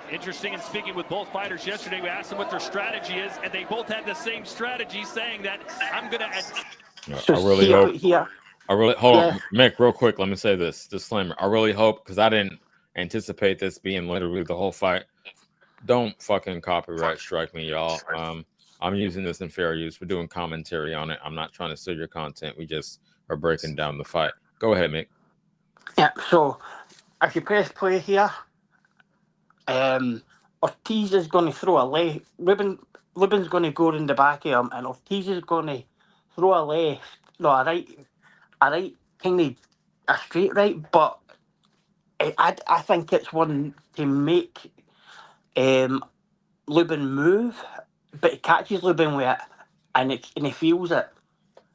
Interesting, and speaking with both fighters yesterday, we asked them what their strategy is, and they both had the same strategy, saying that I'm going to... I really hope... Hold on, Mick, real quick, let me say this disclaimer. I really hope, because I didn't anticipate this being literally the whole fight. Don't fucking copyright strike me, y'all. I'm using this in fair use. We're doing commentary on it. I'm not trying to steal your content. We just are breaking down the fight. Go ahead, Mick. Yeah, so if you press play here, Ortiz is going to throw a left. Lubin's going to go in the back of him, and Ortiz is going to throw a left. No, a right, kind of a straight right, but I think it's one to make Lubin move, but he catches Lubin with it, and he feels it.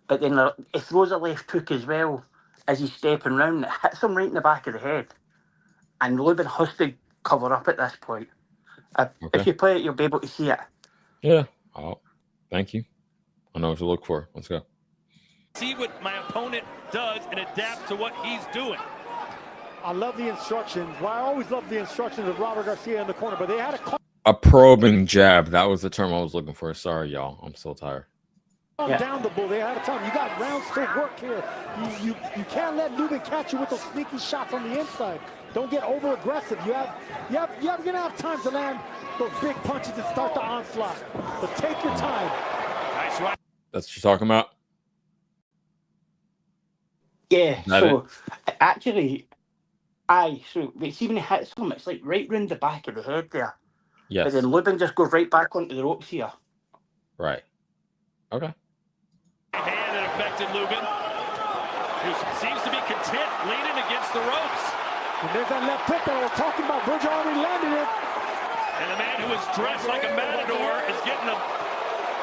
But then he throws a left hook as well as he's stepping round. It hits him right in the back of the head, and Lubin has to cover up at this point. If you play it, you'll be able to see it. Yeah. Oh, thank you. I know what to look for. Let's go. See what my opponent does and adapt to what he's doing. I love the instructions. Well, I always love the instructions of Robert Garcia in the corner, but they had a probing jab. That was the term I was looking for. Sorry, y'all. I'm so tired. Down the bull. They had a time. You got rounds to work here. You can't let Lubin catch you with those sneaky shots on the inside. Don't get over aggressive. You're gonna have time to land those big punches and start the onslaught. But take your time. Nice right. That's what you're talking about. Yeah, that so actually, so see when he hits him, it's like right round the back of the head there. Yes. But then Lubin just goes right back onto the ropes here. Right. Okay. Hand that affected Lubin, who seems to be content leaning against the ropes. And there's that left hook that I was talking about. Virgil already landed it. And the man who is dressed like a matador is getting the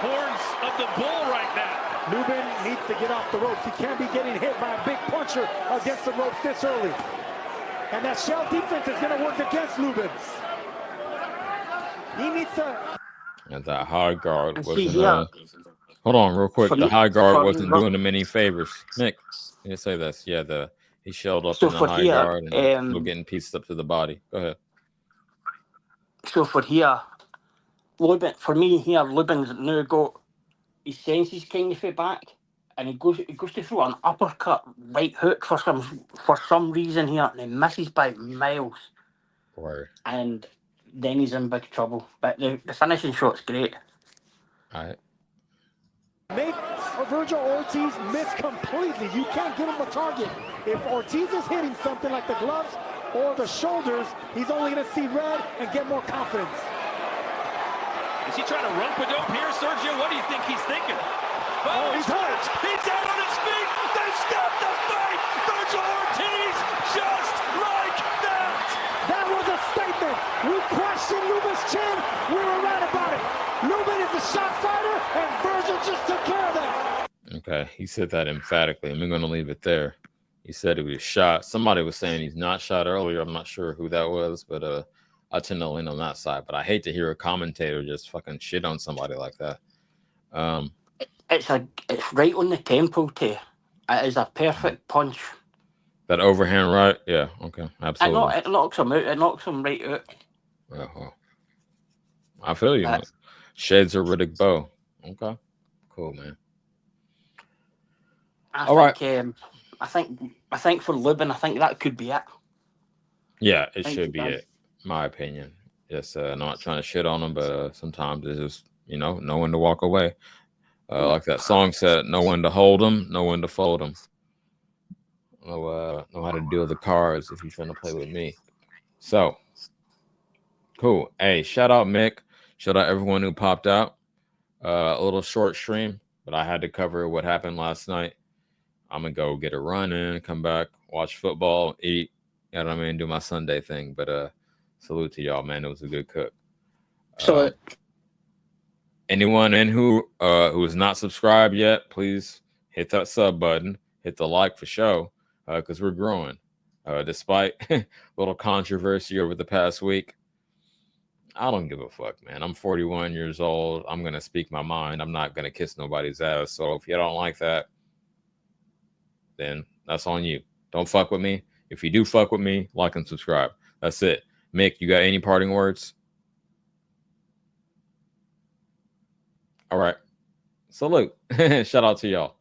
horns of the bull right now. Lubin needs to get off the ropes. He can't be getting hit by a big puncher against the ropes this early. And that shell defense is going to work against Lubin. He needs to... And that high guard wasn't... hold on real quick. The high guard wasn't doing him any favors. Nick, you say this. Yeah, he shelled up in the high guard and still getting pieced up to the body. Go ahead. So for here, Lubin, for me here, Lubin's now got his senses kind of back, and he goes to throw an uppercut right hook for some reason here, and he misses by miles. Right. And then he's in big trouble. But the finishing shot's great. All right. Make Virgil Ortiz miss completely. You can't give him a target. If Ortiz is hitting something like the gloves or the shoulders, he's only going to see red and get more confidence. Is he trying to rope-a-dope here, Sergio? What do you think he's thinking? Oh, he's hurt. He's out on his feet. They stopped the fight. Virgil Ortiz just like that. That was a statement. We questioned Lubin's chin. We were right about it. Lubin is a shot fighter, and Virgil just took care of that. Okay, he said that emphatically. I'm going to leave it there. He said he was shot. Somebody was saying he's not shot earlier. I'm not sure who that was, but I tend to lean on that side. But I hate to hear a commentator just fucking shit on somebody like that. It's right on the temple, too. It is a perfect punch. That overhand right? Yeah, okay, absolutely. It knocks him out. It knocks him right out. Well, I feel you. Shades of Riddick Bowe. Okay, cool, man. I think for Lubin, I think that could be it. Yeah, it should be it. My opinion. Yes, not trying to shit on him, but sometimes it's just, know when to walk away. Like that song said, know when to hold him, know when to fold him. Know how to deal the cards if you're trying to play with me. So, cool. Hey, shout out Mick. Shout out everyone who popped out. A little short stream, but I had to cover what happened last night. I'm going to go get a run in, come back, watch football, eat, you know what I mean, do my Sunday thing. But salute to y'all, man. It was a good cook. So anyone in who is not subscribed yet, please hit that sub button, hit the like for show, because we're growing. Despite a little controversy over the past week, I don't give a fuck, man. I'm 41 years old. I'm going to speak my mind. I'm not going to kiss nobody's ass. So if you don't like that, then that's on you. Don't fuck with me. If you do fuck with me, like and subscribe. That's it. Mick, you got any parting words? All right. Salute. Shout out to y'all.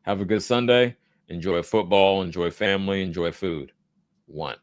Have a good Sunday. Enjoy football. Enjoy family. Enjoy food. 1.